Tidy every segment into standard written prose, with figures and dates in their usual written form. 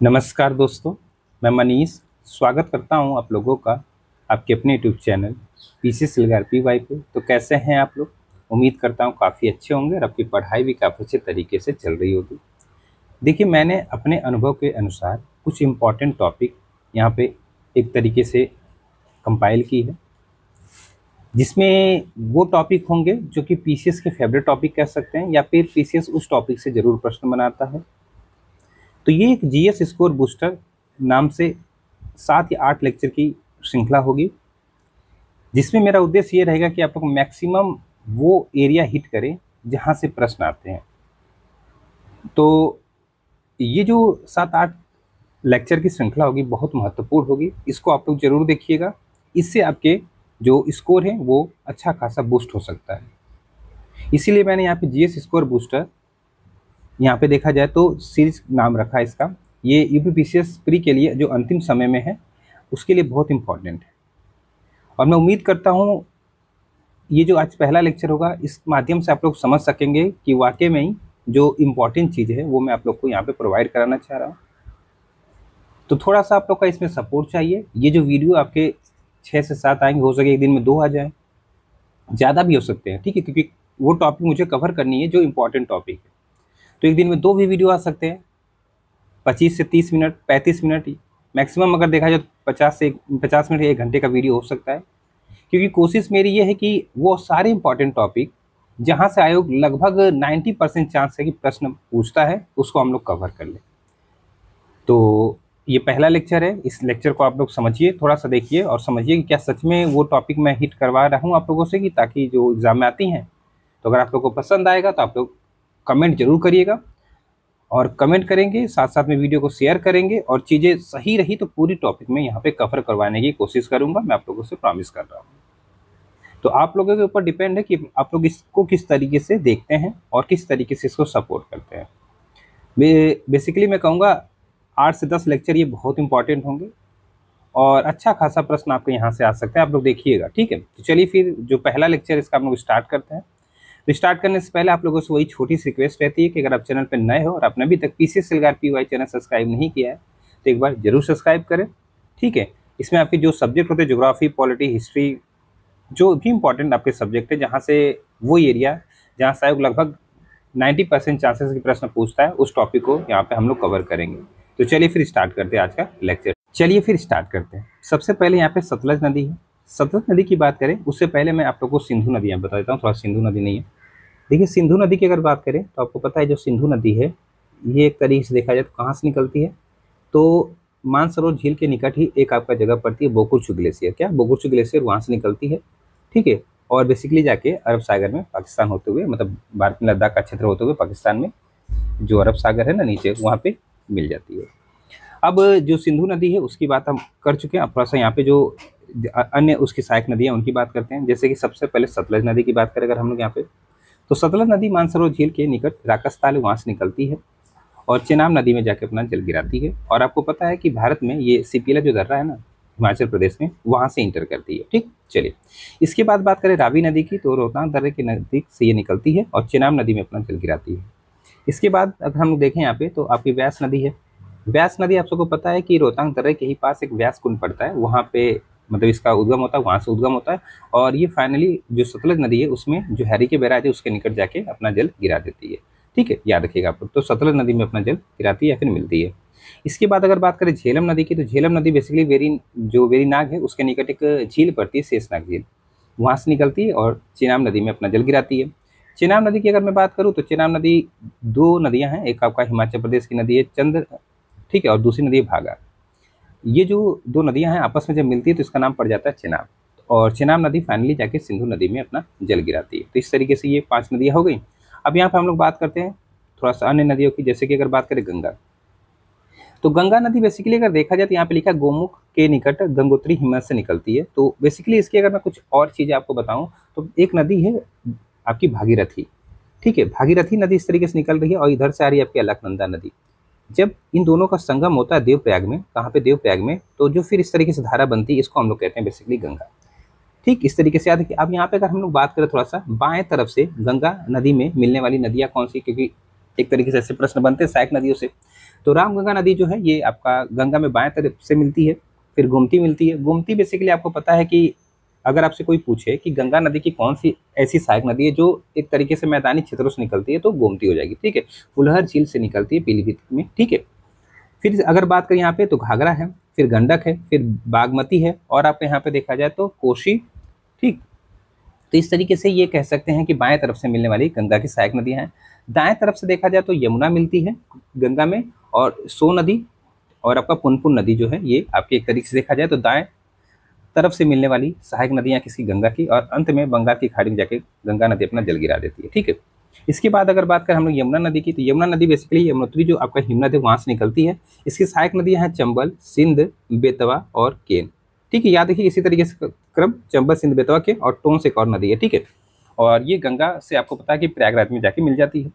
नमस्कार दोस्तों, मैं मनीष स्वागत करता हूं आप लोगों का आपके अपने यूट्यूब चैनल पीसी सिलगार पीवाई पे। तो कैसे हैं आप लोग? उम्मीद करता हूं काफ़ी अच्छे होंगे और आपकी पढ़ाई भी काफ़ी अच्छे तरीके से चल रही होगी। देखिए, मैंने अपने अनुभव के अनुसार कुछ इम्पॉर्टेंट टॉपिक यहाँ पे एक तरीके से कंपाइल की है, जिसमें वो टॉपिक होंगे जो कि पीसीएस के फेवरेट टॉपिक कह सकते हैं, या फिर पीसीएस उस टॉपिक से ज़रूर प्रश्न बनाता है। तो ये एक जीएस स्कोर बूस्टर नाम से 7 या 8 लेक्चर की श्रृंखला होगी, जिसमें मेरा उद्देश्य ये रहेगा कि आप लोग मैक्सिमम वो एरिया हिट करें जहाँ से प्रश्न आते हैं। तो ये जो 7-8 लेक्चर की श्रृंखला होगी बहुत महत्वपूर्ण होगी, इसको आप लोग ज़रूर देखिएगा। इससे आपके जो स्कोर है वो अच्छा खासा बूस्ट हो सकता है। इसीलिए मैंने यहाँ पे जीएस स्कोर बूस्टर यहाँ पे देखा जाए तो सीरीज नाम रखा है इसका। ये यूपीपीसीएस प्री के लिए जो अंतिम समय में है उसके लिए बहुत इंपॉर्टेंट है, और मैं उम्मीद करता हूँ ये जो आज पहला लेक्चर होगा इस माध्यम से आप लोग समझ सकेंगे कि वाकई में ही जो इम्पोर्टेंट चीज़ है वो मैं आप लोग को यहाँ पे प्रोवाइड कराना चाह रहा हूँ। तो थोड़ा सा आप लोग का इसमें सपोर्ट चाहिए। ये जो वीडियो आपके 6 से 7 आएंगे, हो सके एक दिन में 2 आ जाए, ज़्यादा भी हो सकते हैं, ठीक है, क्योंकि वो टॉपिक मुझे कवर करनी है जो इम्पोर्टेंट टॉपिक है। तो एक दिन में 2 भी वीडियो आ सकते हैं, 25 से 30 मिनट, 35 मिनट मैक्सिमम अगर देखा जाए तो 50 मिनट या 1 घंटे का वीडियो हो सकता है। क्योंकि कोशिश मेरी ये है कि वो सारे इंपॉर्टेंट टॉपिक जहाँ से आयोग लगभग 90% चांस है कि प्रश्न पूछता है उसको हम लोग कवर कर लें। तो ये पहला लेक्चर है, इस लेक्चर को आप लोग समझिए, थोड़ा सा देखिए और समझिए कि क्या सच में वो टॉपिक मैं हिट करवा रहा हूँ आप लोगों से, कि ताकि जो एग्ज़ाम में आती हैं तो अगर आप लोगों को पसंद आएगा तो आप लोग कमेंट जरूर करिएगा, और कमेंट करेंगे साथ साथ में वीडियो को शेयर करेंगे, और चीज़ें सही रही तो पूरी टॉपिक में यहाँ पे कवर करवाने की कोशिश करूँगा, मैं आप लोगों से प्रॉमिस कर रहा हूँ। तो आप लोगों के ऊपर डिपेंड है कि आप लोग इसको किस तरीके से देखते हैं और किस तरीके से इसको सपोर्ट करते हैं। बेसिकली मैं कहूँगा 8 से 10 लेक्चर ये बहुत इंपॉर्टेंट होंगे, और अच्छा खासा प्रश्न आपके यहाँ से आ सकता है, आप लोग देखिएगा, ठीक है। तो चलिए फिर जो पहला लेक्चर इसका हम लोग स्टार्ट करते हैं। तो स्टार्ट करने से पहले आप लोगों से वही छोटी सी रिक्वेस्ट रहती है कि अगर आप चैनल पर नए हो और आपने अभी तक पीसी सिलगार पीवाई चैनल सब्सक्राइब नहीं किया है तो एक बार जरूर सब्सक्राइब करें, ठीक है। इसमें आपके जो सब्जेक्ट होते हैं, ज्योग्राफी, पॉलिटी, हिस्ट्री, जो भी इंपॉर्टेंट आपके सब्जेक्ट है, जहाँ से वो एरिया जहाँ से आयोग लगभग 90% चांसेस की प्रश्न पूछता है, उस टॉपिक को यहाँ पे हम लोग कवर करेंगे। तो चलिए फिर स्टार्ट करते हैं आज का लेक्चर। चलिए फिर स्टार्ट करते हैं। सबसे पहले यहाँ पे सतलज नदी है। सतलज नदी की बात करें उससे पहले मैं आप लोगों को सिंधु नदी यहाँ बता देता हूँ, थोड़ा सिंधु नदी नहीं है। देखिए, सिंधु नदी की अगर बात करें तो आपको पता है जो सिंधु नदी है ये एक तरीके से देखा जाए तो कहाँ से निकलती है, तो मानसरोवर झील के निकट ही एक आपका जगह पड़ती है बोकुरचू ग्लेशियर। क्या बोकुरचू ग्लेशियर वहाँ से निकलती है, ठीक है, और बेसिकली जाके अरब सागर में पाकिस्तान होते हुए, मतलब भारत में लद्दाख का क्षेत्र होते हुए पाकिस्तान में जो अरब सागर है ना नीचे, वहाँ पे मिल जाती है। अब जो सिंधु नदी है उसकी बात हम कर चुके हैं। अब थोड़ा सा यहाँ पे जो अन्य उसकी सहायक नदियाँ उनकी बात करते हैं। जैसे कि सबसे पहले सतलज नदी की बात करें अगर हम लोग यहाँ पे, तो सतलज नदी मानसरोवर झील के निकट राकसताल है, वहाँ से निकलती है और चेनाब नदी में जाके अपना जल गिराती है। और आपको पता है कि भारत में ये सिपीला जो दर्रा है ना हिमाचल प्रदेश में, वहाँ से इंटर करती है, ठीक। चलिए, इसके बाद बात करें रावी नदी की, तो रोहतांग दर्रे के नज़दीक से ये निकलती है और चेनाब नदी में अपना जल गिराती है। इसके बाद अगर हम देखें यहाँ पे तो आपकी व्यास नदी है। व्यास नदी आप सबको पता है कि रोहतांग दर्रे के ही पास एक व्यास कुंड पड़ता है, वहाँ पे मतलब इसका उद्गम होता है, वहाँ से उद्गम होता है, और ये फाइनली जो सतलज नदी है उसमें जो हैरी के बैराज है उसके निकट जाके अपना जल गिरा देती है, ठीक है, याद रखिएगा आप लोग। तो सतलज नदी में अपना जल गिराती है या फिर मिलती है। इसके बाद अगर बात करें झेलम नदी की, तो झेलम नदी बेसिकली वेरीनाग है उसके निकट एक झील पड़ती है, शेषनाग झील, वहाँ से निकलती है और चेनाब नदी में अपना जल गिराती है। चेनाब नदी की अगर मैं बात करूँ तो चेनाब नदी 2 नदियाँ हैं, एक आपका हिमाचल प्रदेश की नदी है चंद्र, ठीक है, और दूसरी नदी है भागा। ये जो 2 नदियां हैं आपस में जब मिलती है तो इसका नाम पड़ जाता है चेनाब, और चेनाब नदी फाइनली जाके सिंधु नदी में अपना जल गिराती है। तो इस तरीके से ये 5 नदियां हो गई। अब यहाँ पर हम लोग बात करते हैं थोड़ा सा अन्य नदियों की, जैसे कि अगर बात करें गंगा, तो गंगा नदी बेसिकली अगर देखा जाए तो यहाँ पे लिखा है गोमुख के निकट गंगोत्री हिमनद से निकलती है। तो बेसिकली इसकी अगर मैं कुछ और चीज़ें आपको बताऊँ तो एक नदी है आपकी भागीरथी, ठीक है, भागीरथी नदी इस तरीके से निकल रही है, और इधर से आ रही है आपकी अलकनंदा नदी। जब इन दोनों का संगम होता है देवप्रयाग में, कहाँ पे, देवप्रयाग में, तो जो फिर इस तरीके से धारा बनती है इसको हम लोग कहते हैं बेसिकली गंगा, ठीक। इस तरीके से याद रखिए। अब यहाँ पे अगर हम लोग बात करें थोड़ा सा बाएं तरफ से गंगा नदी में मिलने वाली नदियाँ कौन सी, क्योंकि एक तरीके से ऐसे प्रश्न बनते हैं सहायक नदियों से, तो रामगंगा नदी जो है ये आपका गंगा में बाएं तरफ से मिलती है। फिर गोमती मिलती है। गोमती बेसिकली आपको पता है कि अगर आपसे कोई पूछे कि गंगा नदी की कौन सी ऐसी सहायक नदी है जो एक तरीके से मैदानी क्षेत्रों से निकलती है, तो गोमती हो जाएगी। ठीक है, फुलहर झील से निकलती है पीलीभीत में। ठीक है, फिर अगर बात करें यहाँ पे तो घाघरा है, फिर गंडक है, फिर बागमती है, और आप यहाँ पे देखा जाए तो कोसी। ठीक, तो इस तरीके से ये कह सकते हैं कि बाएं तरफ से मिलने वाली गंगा की सहायक नदियां हैं। दाएं तरफ से देखा जाए तो यमुना मिलती है गंगा में, और सो नदी और आपका पुनपुन नदी जो है ये आपकी एक तरीके से देखा जाए तो दाएं तरफ से मिलने वाली सहायक नदियां किसी गंगा की, और अंत में बंगाल की खाड़ी में जाके गंगा नदी अपना जल गिरा देती है। ठीक है, इसके बाद अगर बात करें हम लोग यमुना नदी की, तो यमुना नदी बेसिकली यमुनोत्री जो आपका हिमनद है वहां से निकलती है। इसकी सहायक नदियां हैं चंबल, सिंध, बेतवा और केन। ठीक है, याद रखिए इसी तरीके से क्रम, चंबल, सिंध, बेतवा, केन और टोंस एक और नदी है। ठीक है, और ये गंगा से आपको पता है कि प्रयागराज में जाके मिल जाती है।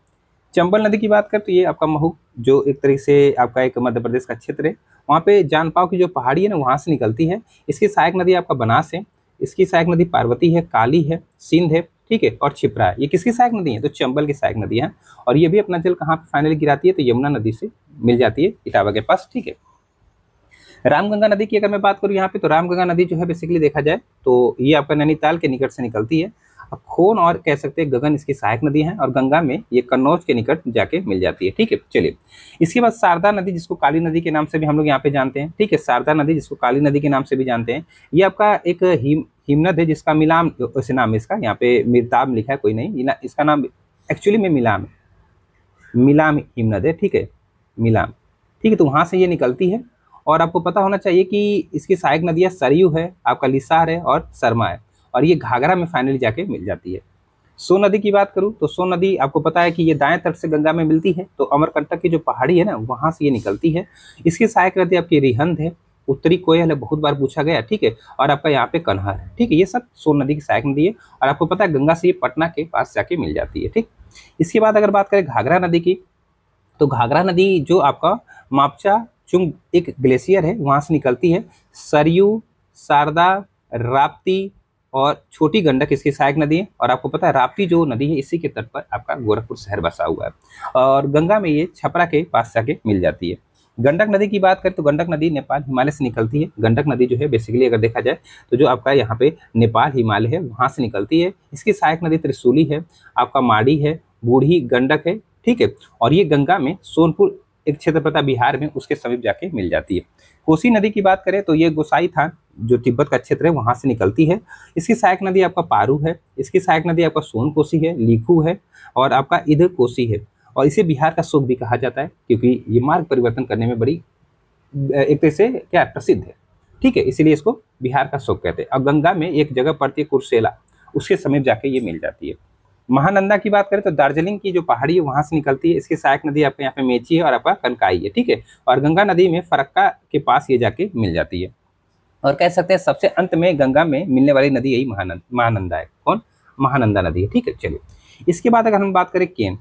चंबल नदी की बात करें तो ये आपका महू जो एक तरीके से आपका एक मध्य प्रदेश का क्षेत्र है, वहाँ पे जानपाव की जो पहाड़ी है ना वहाँ से निकलती है। इसकी सहायक नदी आपका बनास है, इसकी सहायक नदी पार्वती है, काली है, सिंध है, ठीक है, और छिप्रा है। ये किसकी सहायक नदी है? तो चंबल की सहायक नदी है, और ये भी अपना जल कहाँ पे फाइनली गिराती है? तो यमुना नदी से मिल जाती है इटावा के पास। ठीक है, रामगंगा नदी की अगर मैं बात करूँ यहाँ पे, तो रामगंगा नदी जो है बेसिकली देखा जाए तो ये आपका नैनीताल के निकट से निकलती है। खोन और कह सकते हैं गगन इसकी सहायक नदी है, और गंगा में ये कन्नौज के निकट जाके मिल जाती है। ठीक है, चलिए इसके बाद शारदा नदी जिसको काली नदी के नाम से भी हम लोग यहाँ पे जानते हैं। ठीक है, शारदा नदी जिसको काली नदी के नाम से भी जानते हैं, ये आपका एक हिमनद है जिसका मिलाम वैसे नाम है इसका, यहाँ पे मिर्ताब लिखा है कोई नहीं, इसका नाम एक्चुअली में मिलाम है, मिलाम हिमनद है। ठीक है, मिलाम। ठीक है, तो वहाँ से ये निकलती है, और आपको पता होना चाहिए कि इसकी सहायक नदियाँ सरयू है, आपका लिसार है और शर्मा है, और ये घाघरा में फाइनली जाके मिल जाती है। सो नदी की बात करूं तो सो नदी आपको पता है कि ये दाएं तट से गंगा में मिलती है, तो अमरकंटक की जो पहाड़ी है ना वहां से ये निकलती है। इसकी सहायक नदी आपकी रिहंद है, उत्तरी कोयल है, बहुत बार पूछा गया। ठीक है, और आपका यहाँ पे कन्हर है। ठीक है, ये सब सो नदी की सहायक नदी है, और आपको पता है गंगा से ये पटना के पास जाके मिल जाती है। ठीक, इसके बाद अगर बात करें घाघरा नदी की, तो घाघरा नदी जो आपका मापचा चुंग एक ग्लेशियर है वहां से निकलती है। सरयू, शारदा, राप्ती और छोटी गंडक इसकी सहायक नदी है, और आपको पता है राप्ती जो नदी है इसी के तट पर आपका गोरखपुर शहर बसा हुआ है, और गंगा में ये छपरा के पास जाके मिल जाती है। गंडक नदी की बात करें तो गंडक नदी नेपाल हिमालय से निकलती है। गंडक नदी जो है बेसिकली अगर देखा जाए तो जो आपका यहाँ पे नेपाल हिमालय है वहां से निकलती है। इसकी सहायक नदी त्रिशूली है, आपका माड़ी है, बूढ़ी गंडक है। ठीक है, और ये गंगा में सोनपुर एक क्षेत्र पता बिहार में उसके समीप जाके मिल जाती है। कोसी नदी की बात करें तो ये गोसाई थान जो तिब्बत का क्षेत्र है वहां से निकलती है। इसकी सहायक नदी आपका पारू है, इसकी सहायक नदी आपका सोन कोसी है, लीखू है, और आपका इधर कोसी है, और इसे बिहार का शोक भी कहा जाता है क्योंकि ये मार्ग परिवर्तन करने में बड़ी एक तरह से क्या प्रसिद्ध है। ठीक है, इसीलिए इसको बिहार का शोक कहते हैं। और गंगा में एक जगह पड़ती है कुर्सेला, उसके समीप जाके ये मिल जाती है। महानंदा की बात करें तो दार्जिलिंग की जो पहाड़ी है वहां से निकलती है। इसकी सहायक नदी आपके यहाँ पे मेची है और आपका कनकाई है। ठीक है, और गंगा नदी में फरक्का के पास ये जाके मिल जाती है, और कह सकते हैं सबसे अंत में गंगा में मिलने वाली नदी यही महानंदा है। कौन? महानंदा नदी है। ठीक है, चलिए इसके बाद अगर हम बात करें केन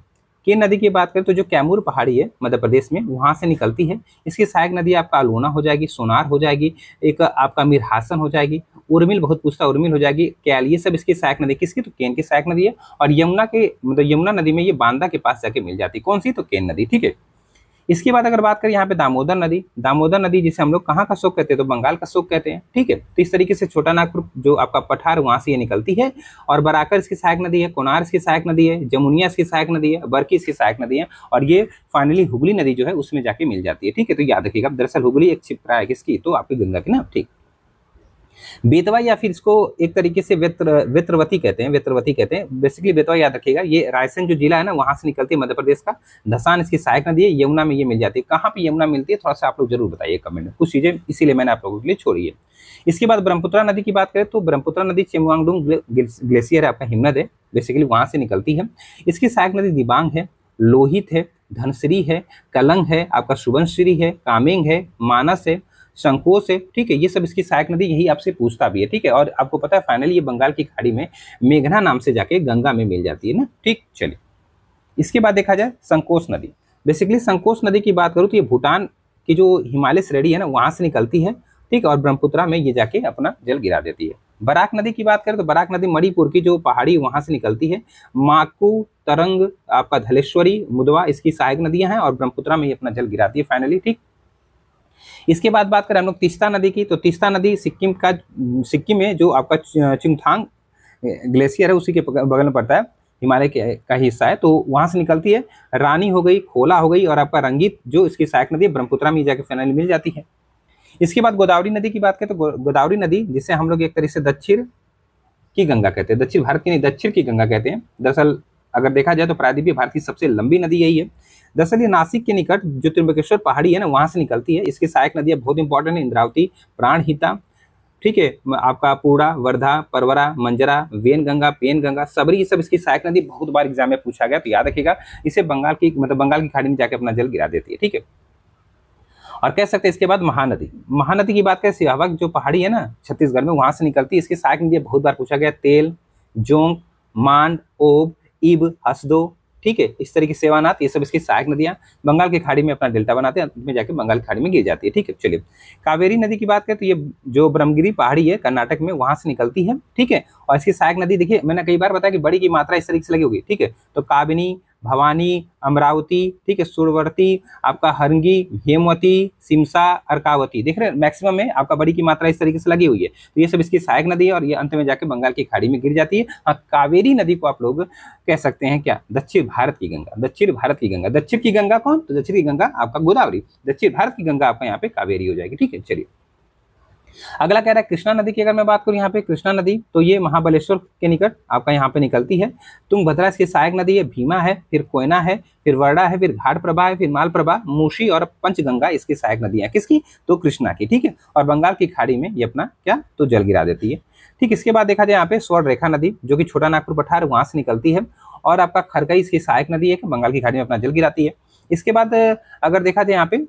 नदी की बात करें तो जो कैमूर पहाड़ी है मध्य प्रदेश में वहां से निकलती है। इसकी सहायक नदी आपका अलोना हो जाएगी, सोनार हो जाएगी, एक आपका मीरहासन हो जाएगी, उर्मिल, बहुत पूछता उर्मिल हो जाएगी, कैल, ये सब इसकी सहायक नदी किसकी? तो केन की सहायक नदी है। और यमुना के मतलब यमुना नदी में ये बांदा के पास जाके मिल जाती है। कौन सी? तो केन नदी। ठीक है, इसके बाद अगर बात करें यहाँ पे दामोदर नदी जिसे हम लोग कहाँ का शोक कहते हैं? तो बंगाल का शोक कहते हैं। ठीक है, तो इस तरीके से छोटा नागपुर जो आपका पठार वहां से ये निकलती है, और बराकर इसकी सहायक नदी है, कोनार इसकी सहायक नदी है, जमुनिया इसकी सहायक नदी है, बरकी इसकी सहायक नदी है, और ये फाइनली हुगली नदी जो है उसमें जाके मिल जाती है। ठीक है, तो याद रखिएगा दरअसल हुगली एक छिपरा है किसकी? तो आपकी गंगा की ना। ठीक, बेतवा या फिर इसको एक तरीके से वेत्रवती कहते हैं। बेसिकली बेतवा याद रखिएगा, ये रायसेन जो जिला है ना वहां से निकलती है मध्य प्रदेश का। धसान इसकी सहायक नदी है, यमुना में ये मिल जाती है। कहाँ पे यमुना मिलती है थोड़ा सा आप लोग जरूर बताइए कमेंट में, कुछ चीजें इसीलिए मैंने आप लोगों के लिए छोड़ी है। इसके बाद ब्रह्मपुत्रा नदी की बात करें तो ब्रह्मपुत्रा नदी चेमुआंगडुंग ग्लेशियर है आपका हिमनद है, बेसिकली वहां से निकलती है। इसकी सहायक नदी दिबांग है, लोहित है, धनश्री है, कलंग है, आपका सुबनश्री है, कामेंग है, मानस है, संकोच है। ठीक है, ये सब इसकी सहायक नदी, यही आपसे पूछता भी है। ठीक है, और आपको पता है फाइनली ये बंगाल की खाड़ी में मेघना नाम से जाके गंगा में मिल जाती है ना। ठीक, चलिए इसके बाद देखा जाए संकोच नदी। बेसिकली संकोच नदी की बात करूँ तो ये भूटान की जो हिमालय श्रेणी है ना वहां से निकलती है। ठीक, और ब्रह्मपुत्रा में ये जाके अपना जल गिरा देती है। बराक नदी की बात करें तो बराक नदी मणिपुर की जो पहाड़ी वहां से निकलती है। माकू, तरंग, आपका धलेश्वरी, मुदवा इसकी सहायक नदियां हैं और ब्रह्मपुत्रा में ये अपना जल गिराती है फाइनली। ठीक, इसके बाद बात करें हम लोग तीस्ता नदी की, तो तीस्ता नदी सिक्किम में जो आपका चुंगथांग ग्लेशियर है उसी के बगल में पड़ता है, हिमालय का हिस्सा है, तो वहां से निकलती है। रानी हो गई, खोला हो गई और आपका रंगीत जो इसकी सहायक नदी है ब्रह्मपुत्रा में जाके फाइनली मिल जाती है। इसके बाद गोदावरी नदी की बात करें तो गोदावरी नदी जिसे हम लोग एक तरह से दक्षिण की गंगा कहते हैं, दक्षिण भारत की नहीं दक्षिण की गंगा कहते हैं। दरअसल अगर देखा जाए तो प्रायद्वीपीय भारत की सबसे लंबी नदी यही है। दरअसल ये नासिक के निकट जो त्र्यंबकेश्वर पहाड़ी है ना वहां से निकलती है। इसकी सहायक नदियां बहुत इंपॉर्टेंट है, इंद्रावती, प्राणहिता, ठीक है, आपका पूर्णा, वर्धा, परवरा, मंजरा, वेनगंगा, पेनगंगा, सबरी, ये सब इसकी सहायक नदी बहुत बार एग्जाम में पूछा गया, तो याद रखिएगा। इसे बंगाल की खाड़ी में जाके अपना जल गिरा देती है। ठीक है, और कह सकते हैं इसके बाद महानदी की बात करें, सिहावक जो पहाड़ी है ना छत्तीसगढ़ में वहां से निकलती है। इसकी सहायक नदी बहुत बार पूछा गया, तेल, जोंक, मांड, ओब, इब, हसदो, ठीक है, इस तरह की सेवानाथ, ये सब इसकी सहायक नदियां बंगाल की खाड़ी में अपना डेल्टा बनाते हैं, अंत में जाके बंगाल की खाड़ी में गिर जाती है। ठीक है, चलिए कावेरी नदी की बात करें तो ये जो ब्रह्मगिरी पहाड़ी है कर्नाटक में वहां से निकलती है। ठीक है, और इसकी सहायक नदी देखिए मैंने कई बार बताया कि बड़ी की मात्रा इस तरीके से लगी होगी। ठीक है, तो काबिनी, भवानी, अमरावती, ठीक है, सुरवर्ती, आपका हरंगी, हेमवती, सिमसा, अर्कावती, देख रहे हैं मैक्सिमम में आपका बड़ी की मात्रा इस तरीके से लगी हुई है, तो ये सब इसकी सहायक नदी है और ये अंत में जाके बंगाल की खाड़ी में गिर जाती है। हाँ, कावेरी नदी को आप लोग कह सकते हैं क्या, दक्षिण भारत की गंगा, दक्षिण भारत की गंगा। दक्षिण की गंगा कौन, तो दक्षिण की गंगा आपका गोदावरी, दक्षिण भारत की गंगा आपका यहाँ पे कावेरी हो जाएगी। ठीक है, चलिए अगला कह रहा है कृष्णा नदी की। अगर मैं बात करूं यहाँ पे कृष्णा नदी, तो ये महाबलेश्वर के निकट आपका यहाँ पे निकलती है। तुंगभद्रा इसकी सहायक नदी है, भीमा है, फिर कोयना है, फिर वर्डा है, फिर घाट प्रभा है, फिर माल प्रभा, मूशी और पंचगंगा इसकी सहायक नदियां है। किसकी, तो कृष्णा की। ठीक है, और बंगाल की खाड़ी में ये अपना क्या, तो जल गिरा देती है। ठीक, इसके बाद देखा जाए यहाँ पे स्वर्ण रेखा नदी जो कि छोटा नागपुर पठार वहां से निकलती है और आपका खरकई इसकी सहायक नदी है, बंगाल की खाड़ी में अपना जल गिराती है। इसके बाद अगर देखा जाए यहाँ पे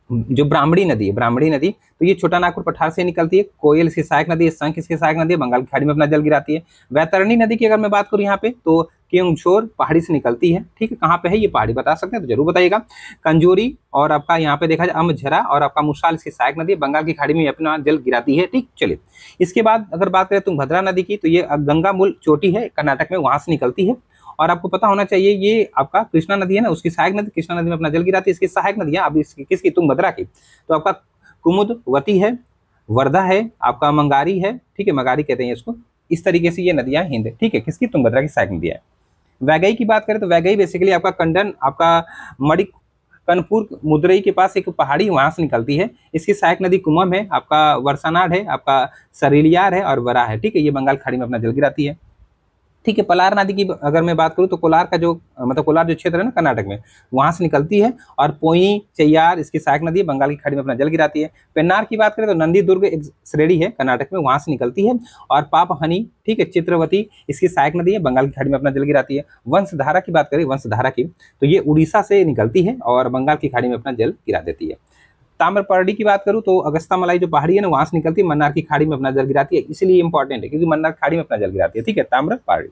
जो ब्राह्मणी नदी है, ब्राह्मणी नदी, तो ये छोटा नागपुर पठार से निकलती है। कोयल इसकी सहायक नदी है, शंख इसकी सहायक नदी है, बंगाल की खाड़ी में अपना जल गिराती है। वैतरणी नदी की अगर मैं बात करूं यहाँ पे तो केओंझोर पहाड़ी से निकलती है। ठीक है, कहाँ पे है ये पहाड़ी बता सकते हैं तो जरूर बताइएगा। कंजोरी और आपका यहाँ पे देखा जाए अमझरा और आपका मुशाल इसकी सहायक नदी है, बंगाल की खाड़ी में अपना जल गिराती है। ठीक, चलिए इसके बाद अगर बात करें तुंगभद्रा नदी की, तो ये गंगा मूल चोटी है कर्नाटक में, वहां से निकलती है। और आपको पता होना चाहिए ये आपका कृष्णा नदी है ना, उसकी सहायक नदी, कृष्णा नदी में अपना जल गिराती है। इसकी सहायक नदियां अब इसकी किसकी, तुंगभद्रा की, तो आपका कुमुदवती है, वर्धा है, आपका मंगारी है, ठीक है, मगारी कहते हैं इसको, इस तरीके से ये नदियां हिंद है। ठीक है, किसकी, तुंगभद्रा की सहायक नदियां है। वैगई की बात करें तो वैगई बेसिकली आपका कंडन, आपका मणिक कनपुर मुदरई के पास एक पहाड़ी वहां से निकलती है। इसकी सहायक नदी कुमम है, आपका वर्षानाड है, आपका सरिलियार है और वरा है। ठीक है, ये बंगाल खाड़ी में अपना जल गिराती है। ठीक है, कोलार नदी की अगर मैं बात करूं तो कोलार का जो मतलब कोलार जो क्षेत्र है ना कर्नाटक में वहां से निकलती है और पोई चैयार इसकी सहायक नदी है, बंगाल की खाड़ी में अपना जल गिराती है। पेन्नार की बात करें तो नंदी दुर्ग एक श्रेणी है कर्नाटक में, वहां से निकलती है। और पापहनी, ठीक है, चित्रवती इसकी सहायक नदी है, बंगाल की खाड़ी में अपना जल गिराती है। वंशधारा की बात करें, वंशधारा की, तो ये उड़ीसा से निकलती है और बंगाल की खाड़ी में अपना जल गिरा देती है। ताम्रपर्णी की बात करूं तो अगस्ता मलाई जो पहाड़ी है ना वहां से निकलती है, मन्नार की खाड़ी में अपना जल गिराती है, इसलिए इंपॉर्टेंट है क्योंकि मन्नार खाड़ी में अपना जल गिराती है। ठीक है, ताम्रपर्णी।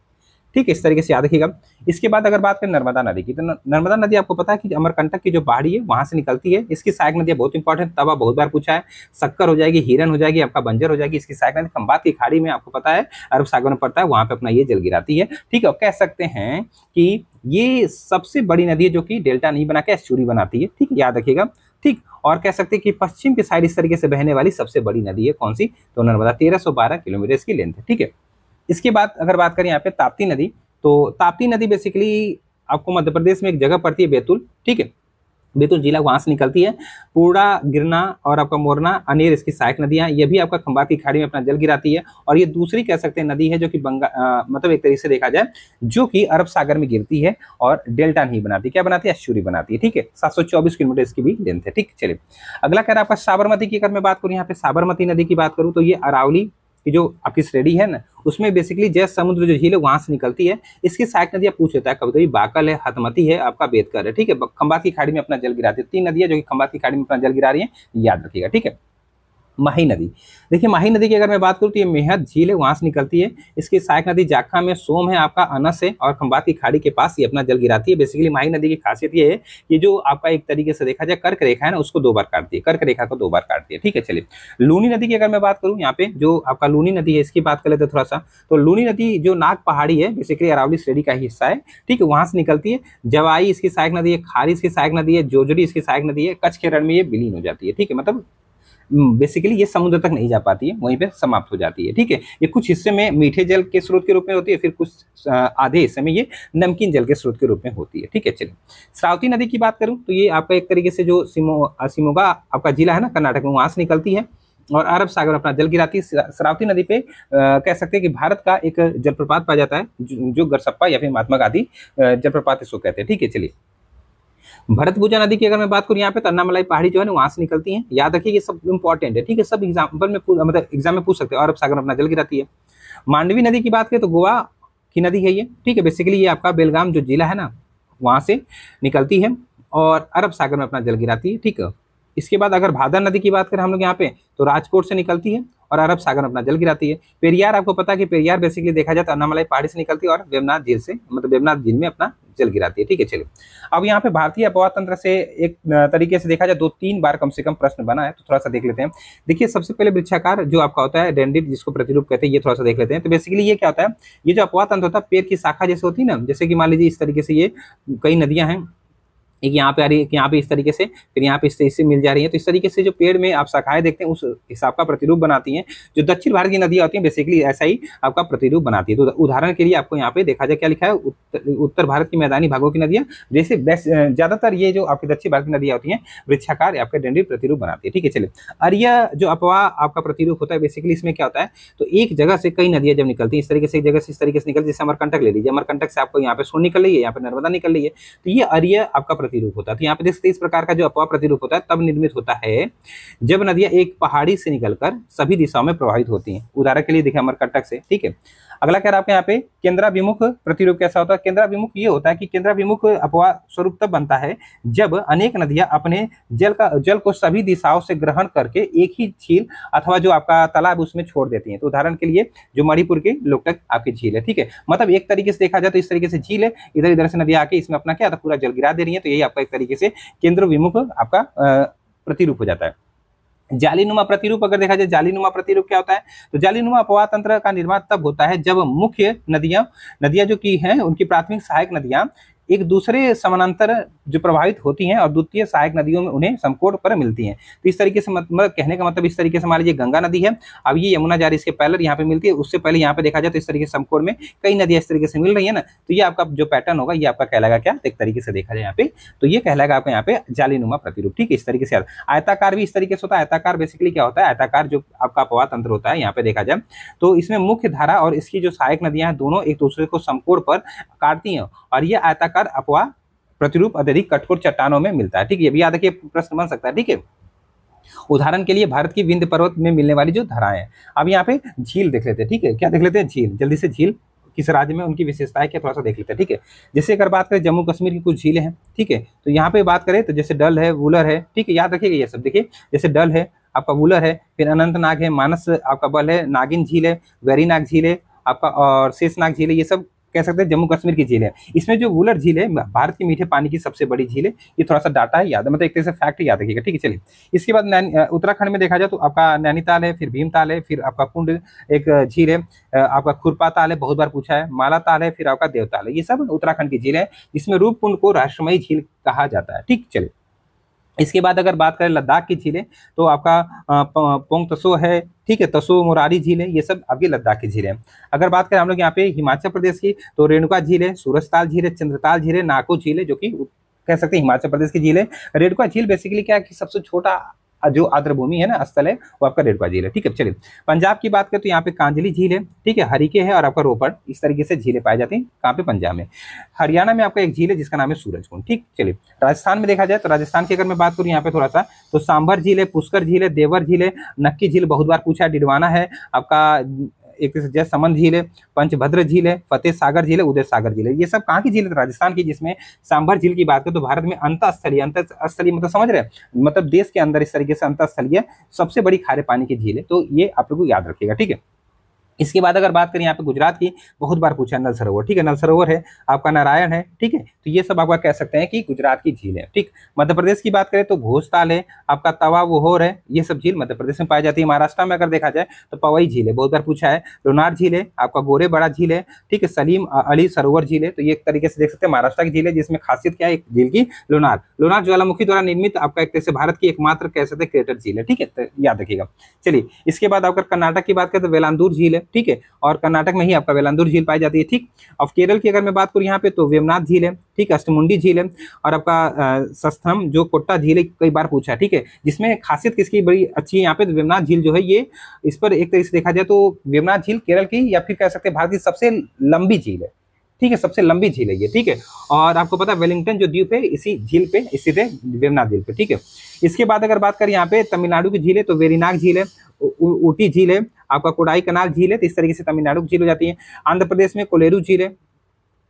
ठीक है, इस तरीके से याद रखिएगा। इसके बाद अगर बात करें नर्मदा नदी की, तो नर्मदा नदी आपको पता है कि अमरकंटक की जो पहाड़ी है वहां से निकलती है। इसकी सहायक नदियां बहुत इंपॉर्टेंट, तवा बहुत बार पूछा है, शक्कर हो जाएगी, हिरन हो जाएगी, आपका बंजर हो जाएगी। इसकी सहायक नदी खंबात की खाड़ी में आपको पता है अरब सागर में पड़ता है, वहां पे अपना ये जल गिराती है। ठीक है, कह सकते हैं कि ये सबसे बड़ी नदी है जो कि डेल्टा नहीं बना के एस्चुरी बनाती है। ठीक है, याद रखिएगा। ठीक, और कह सकते हैं कि पश्चिम के साइड इस तरीके से बहने वाली सबसे बड़ी नदी है कौन सी, तो नर्मदा, 1312 किलोमीटर इसकी लेंथ है। ठीक है, इसके बाद अगर बात करें यहाँ पे ताप्ती नदी, तो ताप्ती नदी बेसिकली आपको मध्य प्रदेश में एक जगह पड़ती है बैतूल। ठीक है, बैतूल जिला वहां से निकलती है। पूर्णा, गिरना और आपका मोरना, अनेर इसकी सहायक नदियां, ये भी आपका खंबात की खाड़ी में अपना जल गिराती है। और ये दूसरी कह सकते हैं नदी है जो कि मतलब एक तरीके से देखा जाए जो कि अरब सागर में गिरती है और डेल्टा नहीं बनाती, क्या बनाती है, एस्चुरी बनाती है। ठीक है, 724 किलोमीटर इसकी भी लेंथ है। ठीक, चलिए अगला कह रहा है आपका साबरमती की। अगर मैं बात करूँ यहाँ पे साबरमती नदी की बात करूँ तो ये अरावली की जो आपकी श्रेणी है ना उसमें बेसिकली जय समुद्र जो झील है वहां से निकलती है। इसकी सहायक नदियां पूछ लेता है कभी कभी, बाकल है, हतमती है, आपका बेतकर है। ठीक है, खंबात की खाड़ी में अपना जल गिराती है। 3 नदियां जो कि खंबात की खाड़ी में अपना जल गिरा रही है, याद रखिएगा। ठीक है, माही नदी। देखिए माही नदी की अगर मैं बात करूँ तो ये मेहत झील है, वहां से निकलती है। इसकी सहायक नदी जाखा में सोम है, आपका अनस है और खंबात की खाड़ी के पास ये अपना जल गिराती है। बेसिकली माही नदी की खासियत ये है कि जो आपका एक तरीके से देखा जाए कर्क रेखा है ना, उसको 2 बार काटती है, कर्क रेखा को 2 बार काटती है। ठीक है, चलिए लूनी नदी की अगर मैं बात करूँ यहाँ पे जो आपका लूनी नदी है, इसकी बात कर लेते थोड़ा सा। तो लूनी नदी जो नाग पहाड़ी है, बेसिकली अरावली श्रेणी का ही हिस्सा है। ठीक है, वहां से निकलती है। जवाई इसकी सहायक नदी है, खारी इसकी सहायक नदी है, जोजड़ी इसकी सहायक नदी है, कच्छ के रण में ये विलीन हो जाती है। ठीक है, मतलब बेसिकली ये समुद्र तक नहीं जा पाती है, वहीं पे समाप्त हो जाती है। ठीक है, ये कुछ हिस्से में मीठे जल के स्रोत के रूप में होती है, फिर कुछ आधे हिस्से में ये नमकीन जल के स्रोत के रूप में होती है। ठीक है, चलिए श्रावती नदी की बात करूं तो ये आपका एक तरीके से जो शिमोगा आपका जिला है ना कर्नाटक में, वहां से निकलती है और अरब सागर में अपना जल गिराती है। श्रावती नदी पे कह सकते हैं कि भारत का एक जलप्रपात पाया जाता है जो गरसप्पा या फिर महात्मा गांधी जलप्रपात इसको कहते हैं। ठीक है, चलिए भरतपुजा नदी की अगर मैं बात करूँ यहाँ पे अन्नामलाई पहाड़ी जो है ना वहां से निकलती है। याद रखिए ये सब इंपॉर्टेंट है। ठीक है, सब एग्जाम्पल में मतलब एग्जाम में पूछ सकते हैं। और अरब सागर में अपना जल गिराती है। मांडवी नदी की बात करें तो गोवा की नदी है ये। ठीक है, बेसिकली ये आपका बेलगाम जो जिला है ना वहां से निकलती है और अरब सागर में अपना जल गिराती है। ठीक है, इसके बाद अगर भादर नदी की बात करें हम लोग यहाँ पे तो राजकोट से निकलती है और अरब सागर में अपना जल गिराती है। पेरियार आपको पता है कि पेरियार बेसिकली देखा जाए तो अन्नामलाई पहाड़ी से निकलती है और वेवनाथ झील से मतलब वेवनाथ झील में अपना जल गिराती है। ठीक है, चलिए अब यहाँ पे भारतीय अपवाह तंत्र से एक तरीके से देखा जाए 2-3 बार कम से कम प्रश्न बना है, तो थोड़ा सा देख लेते हैं। देखिए सबसे पहले वृक्षाकार जो आपका होता है डेंड्रिट जिसको प्रतिरूप कहते हैं, ये थोड़ा सा देख लेते हैं। तो बेसिकली ये क्या होता है, ये जो अपवाह तंत्र होता है पेड़ की शाखा जैसे होती है ना, जैसे कि मान लीजिए इस तरीके से ये कई नदियां हैं, एक यहाँ पे आ रही है, यहाँ पे इस तरीके से, फिर यहाँ पे इस तरीके से मिल जा रही है। तो इस तरीके से जो पेड़ में आप शाखाएं देखते हैं उस हिसाब का प्रतिरूप बनाती हैं। जो दक्षिण भारत की नदियां होती हैं बेसिकली ऐसा ही आपका प्रतिरूप बनाती है। तो उदाहरण के लिए आपको यहाँ पे देखा जाए क्या लिखा है, उत्तर भारत की मैदानी भागों की नदियां जैसे ज्यादातर ये जो आपकी दक्षिण भारत की नदियां होती हैं वृक्षाकार आपके डेंड्रिट प्रतिरूप बनाती है। ठीक है, चलिए अर्य जो अपवाह आपका प्रतिरूप होता है बेसिकली इसमें क्या होता है, तो एक जगह से कई नदियां जब निकलती है इस तरीके से, एक जगह से इस तरीके से निकलती है, जैसे अमरकंटक ले लीजिए, अमरकंटक से आपको यहाँ पे सोन निकल रही है, यहाँ पे नर्मदा निकल रही है, तो ये अर्य आपका प्रतिरूप होता है। तो यहाँ पे इस प्रकार का जो अपवाह प्रतिरूप होता है तब निर्मित होता है जब नदियां एक पहाड़ी से निकलकर सभी दिशाओं में प्रवाहित होती हैं। उदाहरण के लिए देखिए अमरकंटक से। ठीक है, अगला कह रहा है आपके यहाँ पे केंद्राभिमुख प्रतिरूप कैसा होता है। केंद्राभिमुख ये होता है कि केंद्राभिमुख अपवाह स्वरूप तब बनता है जब अनेक नदियां अपने जल को सभी दिशाओं से ग्रहण करके एक ही झील अथवा जो आपका तालाब उसमें छोड़ देती हैं। तो उदाहरण के लिए जो मणिपुर की लोकटक आपकी झील है। ठीक है, मतलब एक तरीके से देखा जाए तो इस तरीके से झील है, इधर इधर से नदियां आके इसमें अपना क्या पूरा जल गिरा दे रही है। तो यही आपका एक तरीके से केंद्र विमुख आपका प्रतिरूप हो जाता है। जालीनुमा प्रतिरूप अगर देखा जाए, जालीनुमा प्रतिरूप क्या होता है, तो जालीनुमा अपवाह तंत्र का निर्माण तब होता है जब मुख्य नदियां जो की हैं उनकी प्राथमिक सहायक नदियां एक दूसरे समानांतर जो प्रभावित होती हैं और द्वितीय सहायक नदियों में उन्हें समकोण पर मिलती हैं। तो इस तरीके से मतलब कहने का मतलब इस तरीके से मान लीजिए गंगा नदी है, अब ये यमुना जा रही है, इसके पैरेलल यहाँ पे मिलती है, उससे पहले यहाँ पे देखा जाए तो इस तरीके से समकोण में कई नदियां इस तरीके से मिल रही है ना, तो ये आपका जो पैटर्न होगा ये आपका कहलाएगा क्या, एक तरीके से देखा जाए यहाँ पे तो ये कहलाएगा आपका यहाँ पे जालीनुमा प्रतिरूप। ठीक है, इस तरीके से आयताकार भी इस तरीके से होता है। आयताकार बेसिकली क्या होता है, आयताकार जो आपका अपवाह तंत्र होता है यहाँ पे देखा जाए तो इसमें मुख्य धारा और इसकी जो सहायक नदियां हैं दोनों एक दूसरे को समकोण पर काटती हैं और ये आयताकार अपवाह प्रतिरूप अत्यधिक कठोर चट्टानों में मिलता है। ठीक है, ये भी याद रखिए प्रश्न बन सकता है। ठीक है, उदाहरण के लिए भारत की विंध्य पर्वत में मिलने वाली जो धाराएं हैं। अब यहाँ पे झील देख लेते हैं। ठीक है, क्या देख लेते हैं, झील, जल्दी से झील किस राज्य में उनकी विशेषताएं क्या थोड़ा सा देख लेते हैं। ठीक है, जैसे अगर बात करें जम्मू कश्मीर की कुछ झीलें हैं। ठीक है, तो यहाँ पे बात करें तो जैसे डल है, वुलर है। ठीक है, याद रखिएगा ये सब। देखिए जैसे डल है आपका, वुलर है, फिर अनंतनाग है, मानस आपका बल है, नागिन झील है, वेरीनाग झील है आपका और शेषनाग झील है। ये सब कह सकते हैं जम्मू कश्मीर की झील है। इसमें जो वुलर झील है भारत के मीठे पानी की सबसे बड़ी झील है। ये थोड़ा सा डाटा है याद है, मतलब एक तरह से फैक्ट याद रखिएगा। ठीक है, चलिए इसके बाद उत्तराखंड में देखा जाए तो आपका नैनीताल है, फिर भीमताल है, फिर आपका कुंड एक झील है, आपका खुरपा ताल है, बहुत बार पूछा है, माला ताल है, फिर आपका देवताल है। ये सब उत्तराखंड की झील है जिसमें रूपकुंड को राष्ट्रमयी झील कहा जाता है। ठीक, चलिए इसके बाद अगर बात करें लद्दाख की झीलें तो आपका पोंग तसो है। ठीक है, तसो मोरारी झील है, ये सब आपकी लद्दाख की झील है। अगर बात करें हम लोग यहाँ पे हिमाचल प्रदेश की तो रेणुका झील है, सूरजताल झील है, चंद्रताल झील है, नाको झील है जो कि कह सकते हैं हिमाचल प्रदेश की झील है। रेणुका झील बेसिकली क्या है कि सबसे छोटा जो आर्द्रभूमि है ना स्थल है वो आपका रेणुका झील है। ठीक है, चलिए पंजाब की बात करें तो यहाँ पे कांजली झील है। ठीक है, हरिके है और आपका रोपड़, इस तरीके से झीलें पाई जाती हैं कहाँ पे, पंजाब में। हरियाणा में आपका एक झील है जिसका नाम है सूरजकुंड। ठीक, चलिए राजस्थान में देखा जाए तो राजस्थान की अगर मैं बात करूँ यहाँ पे थोड़ा सा तो सांभर झील है, पुष्कर झील है, देवर झील है, नक्की झील बहुत बार पूछा है, डिडवाना है आपका, एक तरह से जयसमंद झील है, पंचभद्र झील है, फतेह सागर झील है, उदय सागर झील है। ये सब कहाँ की झील है? राजस्थान की। जिसमें सांभर झील की बात करें तो भारत में अंतःस्थलीय, अंतःस्थलीय मतलब समझ रहे हैं, मतलब देश के अंदर इस तरीके से अंतःस्थलीय सबसे बड़ी खारे पानी की झील है। तो ये आप लोग को याद रखिएगा, ठीक है। इसके बाद अगर बात करें यहाँ पे गुजरात की, बहुत बार पूछा नल सरोवर, ठीक है, नल सरोवर है आपका, नारायण है, ठीक है। तो ये सब आपका कह सकते हैं कि गुजरात की झील है, ठीक। मध्य प्रदेश की बात करें तो भोजताल है आपका, तवा वोहोर है, ये सब झील मध्य प्रदेश में पाई जाती है। महाराष्ट्र में अगर देखा जाए तो पवई झील है, बहुत बार पूछा है। लोनार झील है आपका, गोरे बड़ा झील है, ठीक है। सलीम अली सरोवर झील है। तो ये एक तरीके से देख सकते हैं महाराष्ट्र की झील है, जिसमें खासियत क्या है एक झील की, लोनार। लोनार ज्वालामुखी द्वारा निर्मित आपका एक तरह से भारत की एकमात्र कह सकते हैं क्रेटर झील है, ठीक है, तो याद रखिएगा। चलिए इसके बाद अगर कर्नाटक की बात करें तो वेलांदूर झील है, ठीक है, और कर्नाटक में ही आपका वेलांदूर झील पाई जाती है, ठीक। और केरल की अगर मैं बात करूं यहाँ पे तो वेवनाथ झील है, ठीक, अष्टमुंडी झील है, और आपका सस्थम जो कोट्टा झील है, कई बार पूछा है, ठीक है। जिसमें खासियत किसकी बड़ी अच्छी है यहाँ पे, तो वेवनाथ झील जो है ये, इस पर एक तरीके से देखा जाए तो वेवनाथ झील केरल की या फिर कह सकते हैं भारत की सबसे लंबी झील है, ठीक है, सबसे लंबी झील है ये, ठीक है। और आपको पता है वेलिंगटन जो द्वीप है इसी झील पे स्थित है, वेवनाथ झील पे, ठीक है। इसके बाद अगर बात करें यहाँ पे तमिलनाडु की झील है तो वेरिनाग झील है, ऊटी झील है आपका, कोडाई कनाल झील है। तो इस तरीके से तमिलनाडु की झील हो जाती है। आंध्र प्रदेश में कोलेरू झील है,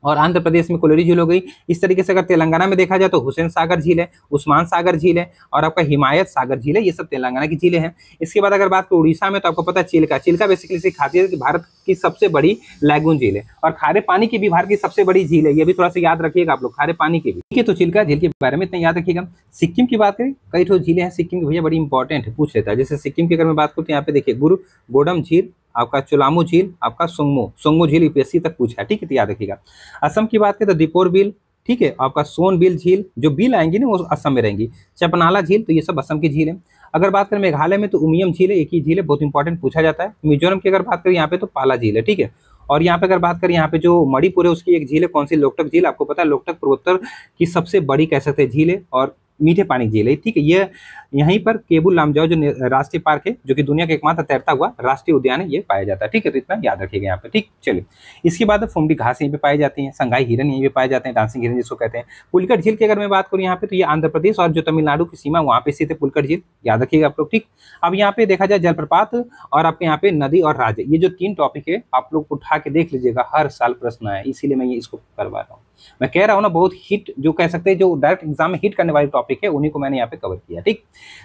और आंध्र प्रदेश में कोलेरू झील हो गई। इस तरीके से अगर तेलंगाना में देखा जाए तो हुसैन सागर झील है, उस्मान सागर झील है, और आपका हिमायत सागर झील है। ये सब तेलंगाना की झीलें हैं। इसके बाद अगर बात करें उड़ीसा में तो आपको पता है चिल्का, चिल्का बेसिकली सिखाती है कि भारत की सबसे बड़ी लैगून झील है, और खारे पानी की भी भारत की सबसे बड़ी झील है। ये भी थोड़ा सा याद रखिएगा आप लोग, खारे पानी की भी, ठीक है। तो चिल्का झील के बारे में इतना याद रखिएगा। सिक्किम की बात करें, कई ठो झीलें हैं सिक्किम की भैया, बड़ी इंपॉर्टेंट है, पूछ लेता है। जैसे सिक्किम की अगर मैं बात करूँ तो यहाँ पे देखिए गुरु गोडम झील आपका, चुलामू झील आपका, सोंगमो झील यूपीएससी तक पूछा है, ठीक है, तो याद रखिएगा। असम की बात करें तो दीपोर बिल, ठीक है, आपका सोनबिल झील, जो बिल आएंगी ना वो असम में रहेंगी। चपनाला झील, तो ये सब असम की झील है। अगर बात करें मेघालय में तो उमियम झील है, एक ही झील है, बहुत इंपॉर्टेंट पूछा जाता है। मिजोरम की अगर बात करें यहाँ पे तो पाला झील है, ठीक है। और यहाँ पे अगर बात करें यहाँ पे जो मणिपुर है उसकी एक झील है, कौन सी, लोकटक झील। आपको पता है लोकटक पूर्वोत्तर की सबसे बड़ी कह सकते हैं झील है, और मीठे पानी झील है, ठीक है। ये यहीं पर केबुल लामजाओ जो राष्ट्रीय पार्क है, जो कि दुनिया का एकमात्र तैरता हुआ राष्ट्रीय उद्यान है, ये पाया जाता है, ठीक है। तो इतना याद रखिएगा यहाँ पे, ठीक। चलिए इसके बाद फुमडी घास यहीं पे पाई जाती है, संगाई हिरन यहीं पे पाए जाते हैं, डांसिंग हिरन जिसको कहते हैं। पुलकट झील की अगर मैं बात करूँ यहाँ पे तो ये आंध्र प्रदेश और जो तमिलनाडु की सीमा वहाँ पे स्थित है पुलकट झील, याद रखिएगा आप लोग, ठीक। अब यहाँ पे देखा जाए जलप्रपात और आपके यहाँ पे नदी और राज्य, ये जो 3 टॉपिक है आप लोग उठा के देख लीजिएगा, हर साल प्रश्न आया, इसीलिए मैं ये इसको करवा रहा हूँ। मैं कह रहा हूँ ना, बहुत हिट जो कह सकते हैं, जो डायरेक्ट एग्जाम में हिट करने वाली टॉपिक है, उन्हीं को मैंने यहाँ पे कवर किया, ठीक।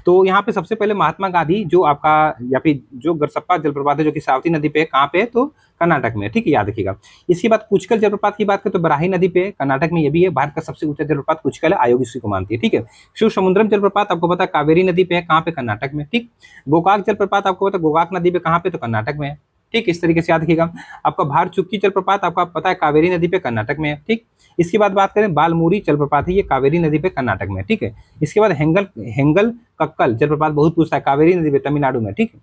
तो यहाँ पे सबसे पहले महात्मा गांधी जो आपका, या फिर जो गरसप्पा जलप्रपात है जो कि सावित्री नदी पे है, कहाँ पे है तो कर्नाटक में, ठीक है, याद रखिएगा। इसके बाद कुचकल जलप्रपात की बात करें तो बराही नदी पे कर्नाटक में, ये भी है। भारत का सबसे ऊंचा जलप्रपात कुचकल है, आयोग इसी को मानती है, ठीक है। शिव समुद्रम जलप्रपात आपको पता है कावेरी नदी पे है, कहाँ पे, कर्नाटक में, ठीक। गोकाक जलप्रपात आपको पता है गोकाक नदी पे कहाँ पे, तो कर्नाटक में है, ठीक। इस तरीके से याद रखिएगा। आपका भार चुक्की जलप्रपात आपका पता है कावेरी नदी पे कर्नाटक में है, ठीक। इसके बाद बात करें बालमूरी जलप्रपात है, ये कावेरी नदी पे कर्नाटक में, ठीक है। इसके बाद हेंगल कक्कल जलप्रपात बहुत पूछता है, कावेरी नदी पे तमिलनाडु में, ठीक है।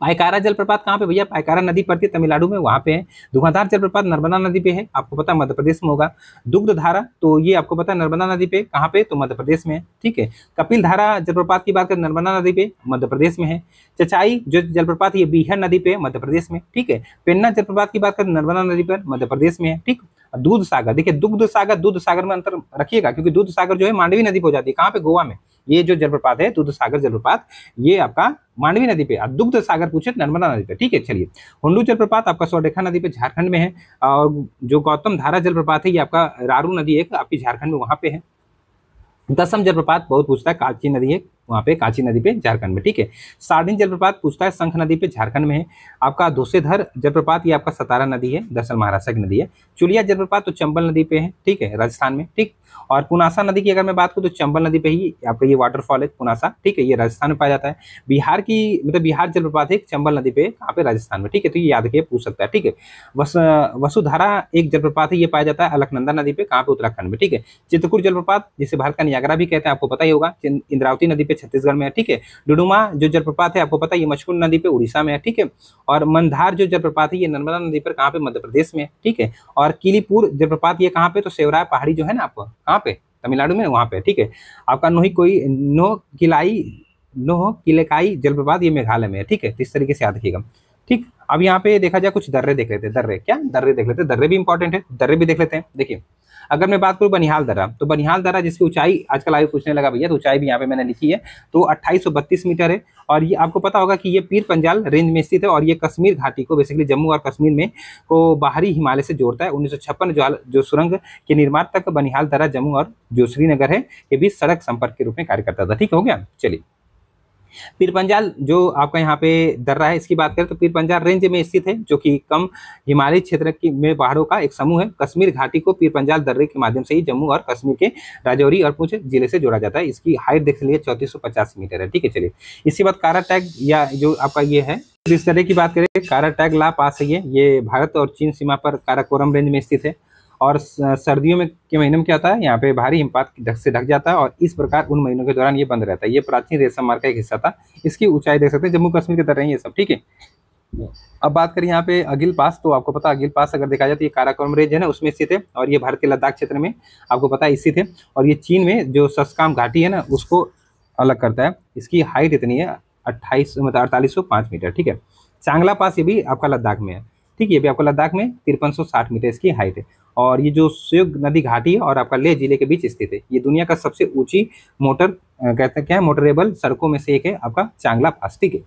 पायकारा जलप्रपात कहाँ पे भैया, पायकारा नदी पड़ती है तमिलनाडु में, वहाँ पे है। धुआंधार जलप्रपात नर्मदा नदी पे है, आपको पता है मध्य प्रदेश में होगा। दुग्ध धारा, तो ये आपको पता है नर्मदा नदी पे, कहाँ पे, तो मध्य प्रदेश में है, ठीक है। कपिल धारा जलप्रपात की बात करें नर्मदा नदी पे, मध्य प्रदेश में है। चचाई जो जलप्रपात ये बीहर नदी पे, मध्य प्रदेश में, ठीक है। पेन्ना जलप्रपात की बात करें नर्मदा नदी पर, मध्य प्रदेश में है, ठीक। दूध सागर, देखिए दूध सागर में अंतर रखिएगा, क्योंकि दूध सागर जो है मांडवी नदी पे हो जाती है, कहाँ पे, गोवा में। ये जो जलप्रपात है दूध सागर जलप्रपात, ये आपका मांडवी नदी पे, दुग्ध सागर पूछे नर्मदा नदी पे, ठीक है। चलिए हुंडू जलप्रपात आपका स्वर्णरेखा नदी पे झारखंड में है, और जो गौतम धारा जलप्रपात है ये आपका रारू नदी एक आपकी झारखंड में वहां पे है। दसम जलप्रपात बहुत पूछता है कांची नदी है, वहाँ पे कांची नदी पे झारखंड में, ठीक है। सार्डिन जलप्रपात पूछता है शंख नदी पे झारखंड में है। आपका धोसेधर जलप्रपात ये आपका सतारा नदी है, दरअसल महाराष्ट्र की नदी है। चुलिया जलप्रपात तो चंबल नदी पे है, ठीक है, राजस्थान में, ठीक। और पुनासा नदी की अगर मैं बात करूँ तो चंबल नदी पे ही आपका ये वाटरफॉल है पुनासा, ठीक है, ये राजस्थान में पाया जाता है। बिहार की मतलब बिहार जलप्रपात है चंबल नदी पे, कहाँ पे, राजस्थान में, ठीक है। तो ये याद रखिए, पूछ सकता है, ठीक है। वसुधारा एक जलप्रपात है, ये पाया जाता है अलकनंदा नदी पे, कहाँ पे, उत्तराखंड में, ठीक है। चित्रकूट जलप्रपात जिसे भारत का नियाग्रा भी कहते हैं, आपको पता ही होगा, इंद्रावती नदी पे छत्तीसगढ़ में है, ठीक है। डुडुमा जो जलप्रपात है आपको पता है ये मचकुंड नदी पे उड़ीसा में है, ठीक है। और मंधार जो जलप्रपात है ये नर्मदा नदी पर, कहाँ पे, मध्य प्रदेश में, ठीक है। और किलीपुर जलप्रपात ये कहाँ पे, तो सेवराय पहाड़ी जो है ना आपको, कहाँ पे, तमिलनाडु में, वहाँ पे, ठीक है। आपका नोह किलेकाई जलप्रपात ये मेघालय में है, ठीक है। तो इस तरीके से याद रखिएगा, ठीक। अब यहाँ पे देखा जाए कुछ दर्रे देख लेते हैं, दर्रे क्या, दर्रे देख लेते हैं, दर्रे भी इंपॉर्टेंट है, दर्रे भी देख लेते हैं। देखिए अगर मैं बात करूँ बनिहाल दर्रा, तो बनिहाल दर्रा जिसकी ऊंचाई आजकल आगे पूछने लगा भैया, तो ऊंचाई भी यहाँ पे मैंने लिखी है, तो 2832 मीटर है। और ये आपको पता होगा कि ये पीर पंजाल रेंज में स्थित है और ये कश्मीर घाटी को बेसिकली जम्मू और कश्मीर में को बाहरी हिमालय से जोड़ता है। 1956 जो सुरंग के निर्माण तक बनिहाल दर्रा जम्मू और जो श्रीनगर है के बीच सड़क संपर्क के रूप में कार्य करता था। ठीक हो गया। चलिए, पीर पंजाल जो आपका यहाँ पे दर्रा है, इसकी बात करें तो पीर पंजाल रेंज में स्थित है, जो कि कम हिमालयी क्षेत्र की में पहाड़ों का एक समूह है। कश्मीर घाटी को पीर पंजाल दर्रे के माध्यम से ही जम्मू और कश्मीर के राजौरी और पुंछ जिले से जोड़ा जाता है। इसकी हाइट देख लीजिए 3450 मीटर है। ठीक है, चलिए इसके बाद कारा टैग या जो आपका ये है, इस तरह की बात करें, कारा टैग ला पास है, ये भारत और चीन सीमा पर काराकोरम रेंज में स्थित है। और सर्दियों में के महीने में क्या होता है, यहाँ पे भारी हिमपात से ढक जाता है और इस प्रकार उन महीनों के दौरान ये बंद रहता है। ये प्राचीन रेशम मार्ग का एक हिस्सा था। इसकी ऊंचाई देख सकते हैं, जम्मू कश्मीर के दर्रे ये सब। ठीक है, अब बात करें यहाँ पे अगिल पास, तो आपको पता है अगिल पास अगर देखा जाए तो ये काराकोरम रेंज है ना, उसमें स्थित है और ये भारत के लद्दाख क्षेत्र में आपको पता है स्थित है। और ये चीन में जो सस्काम घाटी है ना, उसको अलग करता है। इसकी हाइट इतनी है 4805 मीटर। ठीक है, चांगला पास ये भी आपका लद्दाख में है। ठीक है, ये भी आपका लद्दाख में 5360 मीटर इसकी हाइट है। और ये जो स्योग नदी घाटी है और आपका लेह जिले के बीच स्थित है। ये दुनिया का सबसे ऊंची कहते हैं क्या है, मोटरेबल सड़कों में से एक है आपका चांगला पास। ठीक है,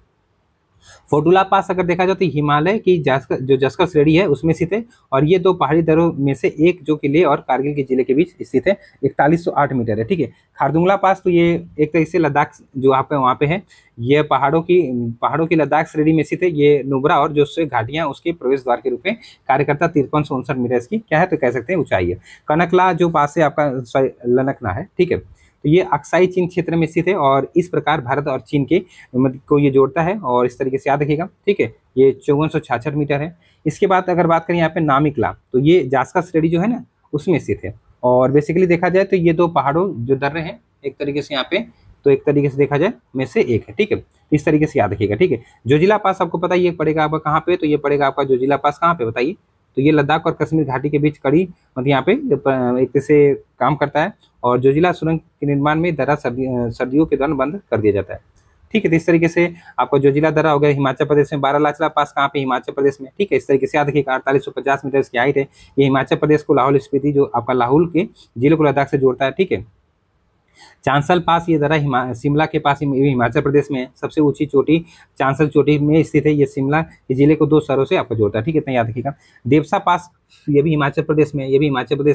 फोटुला पास अगर देखा जाए तो हिमालय की जो जस्कर श्रेणी है उसमें स्थित है और ये दो पहाड़ी दर्रों में से एक जो कि लेह और कारगिल के जिले के बीच स्थित है, 4108 मीटर है। ठीक है, खारदुंगला पास तो ये एक तरह से लद्दाख जो आपका वहाँ पे है, ये पहाड़ों की लद्दाख श्रेणी में स्थित है। ये नुब्रा और जो घाटियां उसके प्रवेश द्वार के रूप में कार्य करता। 5359 मीटर इसकी क्या है, तो कह सकते हैं ऊंचाई है। कनकला जो पास है आपका लनकना है। ठीक है, तो ये अक्साई चीन क्षेत्र में स्थित है और इस प्रकार भारत और चीन के को ये जोड़ता है और इस तरीके से याद रखिएगा। ठीक है, ये 5466 मीटर है। इसके बाद अगर बात करें यहाँ पे नामिकला, तो ये जास्का श्रेणी जो है ना उसमें स्थित है। और बेसिकली देखा जाए तो ये दो पहाड़ों जो दर्रे हैं एक तरीके से यहाँ पे, तो एक तरीके से देखा जाए में से एक है। ठीक है, इस तरीके से याद रखिएगा। ठीक है, जोजिला पास आपको पता ये पड़ेगा आपका कहाँ पे, तो ये पड़ेगा आपका जोजिला पास कहाँ पे बताइए, तो ये लद्दाख और कश्मीर घाटी के बीच कड़ी मतलब यहाँ पे एक तरह से काम करता है। और जोजिला सुरंग के निर्माण में दर्रा सर्दियों के दौरान बंद कर दिया जाता है। ठीक है, तो इस तरीके से आपका जोजिला दर्रा हो गया हिमाचल प्रदेश में। बारालाचला पास कहाँ पे, हिमाचल प्रदेश में। ठीक है, इस तरीके से याद रखिएगा। 4850 मीटर इसकी हाइट है। ये हिमाचल प्रदेश को लाहौल स्पीति जो आपका लाहौल के जिले को लद्दाख से जोड़ता है। ठीक है, चांसल पास ये दर्रा शिमला के पास हिमाचल प्रदेश में सबसे ऊंची चोटी चांसल चोटी में स्थित है। ये शिमला के जिले को दो शहरों से आपको जोड़ता है। ठीक है, इतना याद रखिएगा। देवसा पास ये भी हिमाचल प्रदेश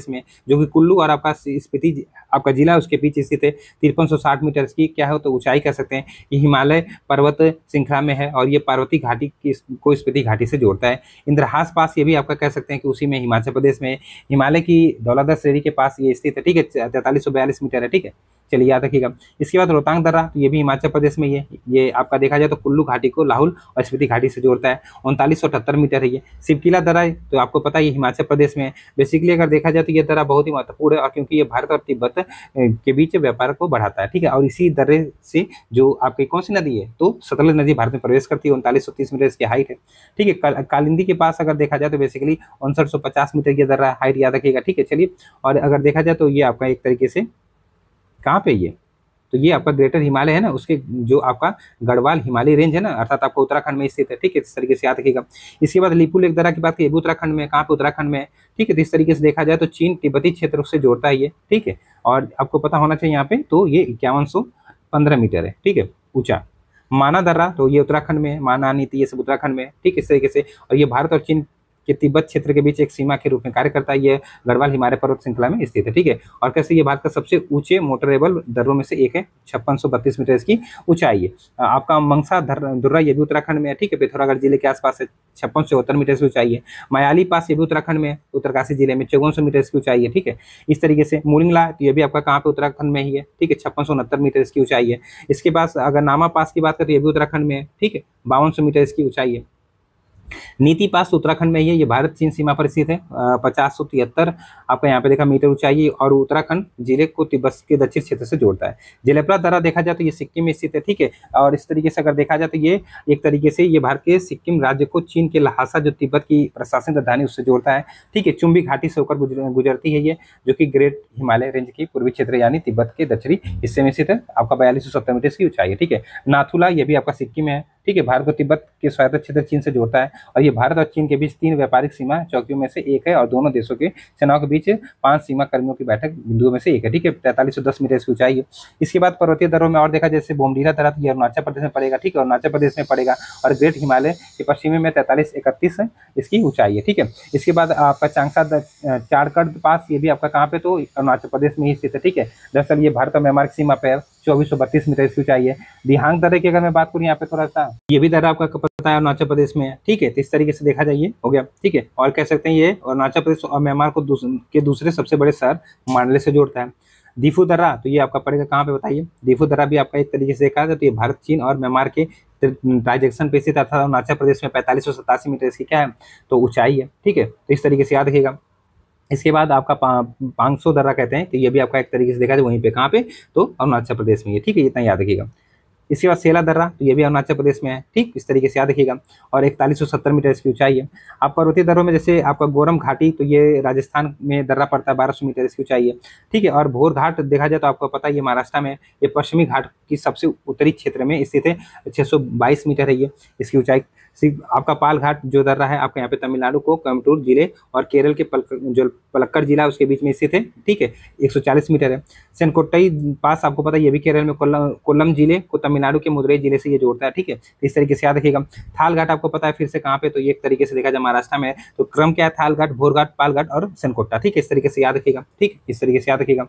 में, जो कि कुल्लू और आपका स्पीति आपका जिला उसके बीच स्थित है। 5360 मीटर इसकी क्या है, तो ऊंचाई कह सकते हैं। ये हिमालय पर्वत श्रृंखला में है और ये पार्वती घाटी की को स्पीति घाटी से जोड़ता है। इंद्रहास पास ये भी आपका कह सकते हैं कि उसी में हिमाचल प्रदेश में हिमालय की धौलाधर श्रेणी के पास ये स्थित है। ठीक है, 4342 मीटर है। ठीक है, चलिए याद रखिएगा। इसके बाद रोहतांग दर्रा, तो ये भी हिमाचल प्रदेश में ये आपका देखा जाए तो कुल्लू घाटी को लाहौल और स्पीति घाटी से जोड़ता है। 3978 मीटर है ये। शिवकिला दर्रा तो आपको पता है ये हिमाचल प्रदेश में है। बेसिकली अगर देखा जाए तो ये दर्रा बहुत ही महत्वपूर्ण है और क्योंकि ये भारत और तिब्बत के बीच व्यापार को बढ़ाता है। ठीक है, और इसी दर्रे से जो आपकी कौन सी नदी है, तो सतलज नदी भारत में प्रवेश करती है। 3930 मीटर इसकी हाइट है। ठीक है, कालिंदी के पास अगर देखा जाए तो बेसिकली 5950 मीटर की दर्रा हाइट याद रखिएगा। ठीक है, चलिए, और अगर देखा जाए तो ये आपका एक तरीके से कहाँ पे ये, तो ये आपका ग्रेटर हिमालय है ना, उसके जो आपका गढ़वाल हिमालय रेंज है ना, अर्थात आपका उत्तराखंड में स्थित है। ठीक है, इस तरीके से याद रखिएगा। इसके बाद लिपू लेक दर्रा की बात करिए, उत्तराखंड में कहाँ पे, उत्तराखंड में। ठीक है, तो इस तरीके से देखा जाए तो चीन तिब्बती क्षेत्र से जोड़ता है ये। ठीक है, और आपको पता होना चाहिए यहाँ पे, तो ये 5115 मीटर है। ठीक है, ऊंचा। माना दर्रा, तो ये उत्तराखंड में, माना नीति ये सब उत्तराखंड में। ठीक है, इस तरीके से, और ये भारत और चीन के तिब्बत क्षेत्र के बीच एक सीमा के रूप में कार्य करता है। ये गढ़वाल हिमालय पर्वत श्रृंखला में स्थित है। ठीक है, और कैसे ये भारत का सबसे ऊंचे मोटरेबल दर्रों में से एक है। 5632 मीटर इसकी ऊंचाई है। आपका मंगसा दुर्रा ये भी उत्तराखंड में है। ठीक है, पिथौरागढ़ जिले के आसपास है। 5674 मीटर की ऊंचाई है। मायाली पास ये भी उत्तराखंड में है, उत्तरकाशी जिले में 5400 मीटर की ऊंचाई है। ठीक है, इस तरीके से मुड़िंगला, तो ये भी आपका कहाँ पे, उत्तराखंड में ही है। ठीक है, 5669 मीटर इसकी ऊंचाई है। इसके पास अगर नामा पास की बात करें तो ये भी उत्तराखंड में है। ठीक है, 5200 मीटर इसकी ऊंचाई है। नीति पास उत्तराखंड में ही है। ये भारत चीन सीमा पर स्थित है। 5073 आपका यहाँ पे देखा मीटर ऊंचाई और उत्तराखंड जिले को तिब्बत के दक्षिण क्षेत्र से जोड़ता है। जलेपरा दर्रा देखा जाए तो ये सिक्किम में स्थित है। ठीक है, और इस तरीके से अगर देखा जाए तो ये एक तरीके से ये भारत के सिक्किम राज्य को चीन के लहासा जो तिब्बत की प्रशासनिक राजधानी उससे जोड़ता है। ठीक है, चुम्बी घाटी से होकर गुजरती है ये, जो कि ग्रेट हिमालय रेंज की पूर्वी क्षेत्र यानी तिब्बत के दक्षिणी हिस्से में स्थित है। आपका 4270 मीटर की ऊंचाई है। ठीक है, नाथुला ये भी आपका सिक्किम है। ठीक है। भारत को तिब्बत के स्वायत्त क्षेत्र चीन से जोड़ता है और ये भारत और चीन के बीच 3 व्यापारिक सीमा चौकियों में से एक है और दोनों देशों के सेनाओं के बीच 5 सीमा कर्मियों की बैठक बिंदुओं में से एक है, ठीक है। 4310 मीटर इसकी ऊंचाई है। इसके बाद पर्वतीय दर्रों में और देखा जैसे बोमडीला दर्रा, ये अरुणाचल प्रदेश में पड़ेगा, ठीक है, अरुणाचल प्रदेश में पड़ेगा। और ग्रेट हिमालय के पश्चिमी में 4331 इसकी ऊंचाई है, ठीक है। इसके बाद आपका चांगसा चारकड़ पास, ये भी आपका कहाँ पे, तो अरुणाचल प्रदेश में ही स्थित है, ठीक है। दरअसल ये भारत और म्यांमार की सीमा पर 2432 मीटर इसकी ऊंचाई है। दिहांग दर्रे की अगर मैं बात करूँ यहाँ पे थोड़ा सा, ये भी दर्रा आपका पता है अरुणाचल प्रदेश में है, ठीक है। तो इस तरीके से देखा जाइए, हो गया, ठीक है। और कह सकते हैं ये अरुणाचल प्रदेश और म्यांमार को दूसरे सबसे बड़े शहर मांडले से जोड़ता है। दीफू दर्रा, तो ये आपका पड़ेगा कहाँ पे बताइए। दीफू दर्रा भी आपका एक तरीके से देखा जाए तो ये भारत, चीन और म्यांमार के ट्रांजेक्शन पे स्थित अर्थात अरुणाचल प्रदेश में 4587 मीटर इसकी क्या है, तो ऊंचाई है, ठीक है। तो इस तरीके से याद रखिएगा। इसके बाद आपका पांगसो दर्रा कहते हैं, तो ये भी आपका एक तरीके से देखा जाए वहीं पे कहाँ पे, तो अरुणाचल प्रदेश में है, ठीक है। इतना याद रखिएगा। इसके बाद सेला दर्रा, तो ये भी अरुणाचल प्रदेश में है, ठीक, इस तरीके से याद रखिएगा। और 4170 मीटर इसकी ऊंचाई है। आप पर्वतीय दर्रों में जैसे आपका गोरम घाटी, तो ये राजस्थान में दर्रा पड़ता है, 1200 मीटर इसकी ऊंचाई है, ठीक है। और भोर घाट देखा जाए तो आपको पता है ये महाराष्ट्र में, ये पश्चिमी घाट की सबसे उत्तरी क्षेत्र में स्थित है, 622 मीटर है ये इसकी ऊंचाई। आपका पाल घाट जो दर्रा है आपका यहाँ पे तमिलनाडु को कोयम्बटूर जिले और केरल के जो पलक्कड़ जिला उसके बीच में स्थित है, ठीक है, 140 मीटर है। सेनकोट्टई पास आपको पता है ये भी केरल में कोल्लम जिले को तमिलनाडु के मदुरई जिले से ये जोड़ता है, ठीक है। इस तरीके से याद रखिएगा। थाल घाट आपको पता है फिर से कहाँ पे, तो ये एक तरीके से देखा जाए महाराष्ट्र में है। तो क्रम क्या है, थाल घाट, भोर घाट, पाल घाट और सेनकोट्टा, ठीक है, इस तरीके से याद रखिएगा, ठीक, इस तरीके से याद रखिएगा।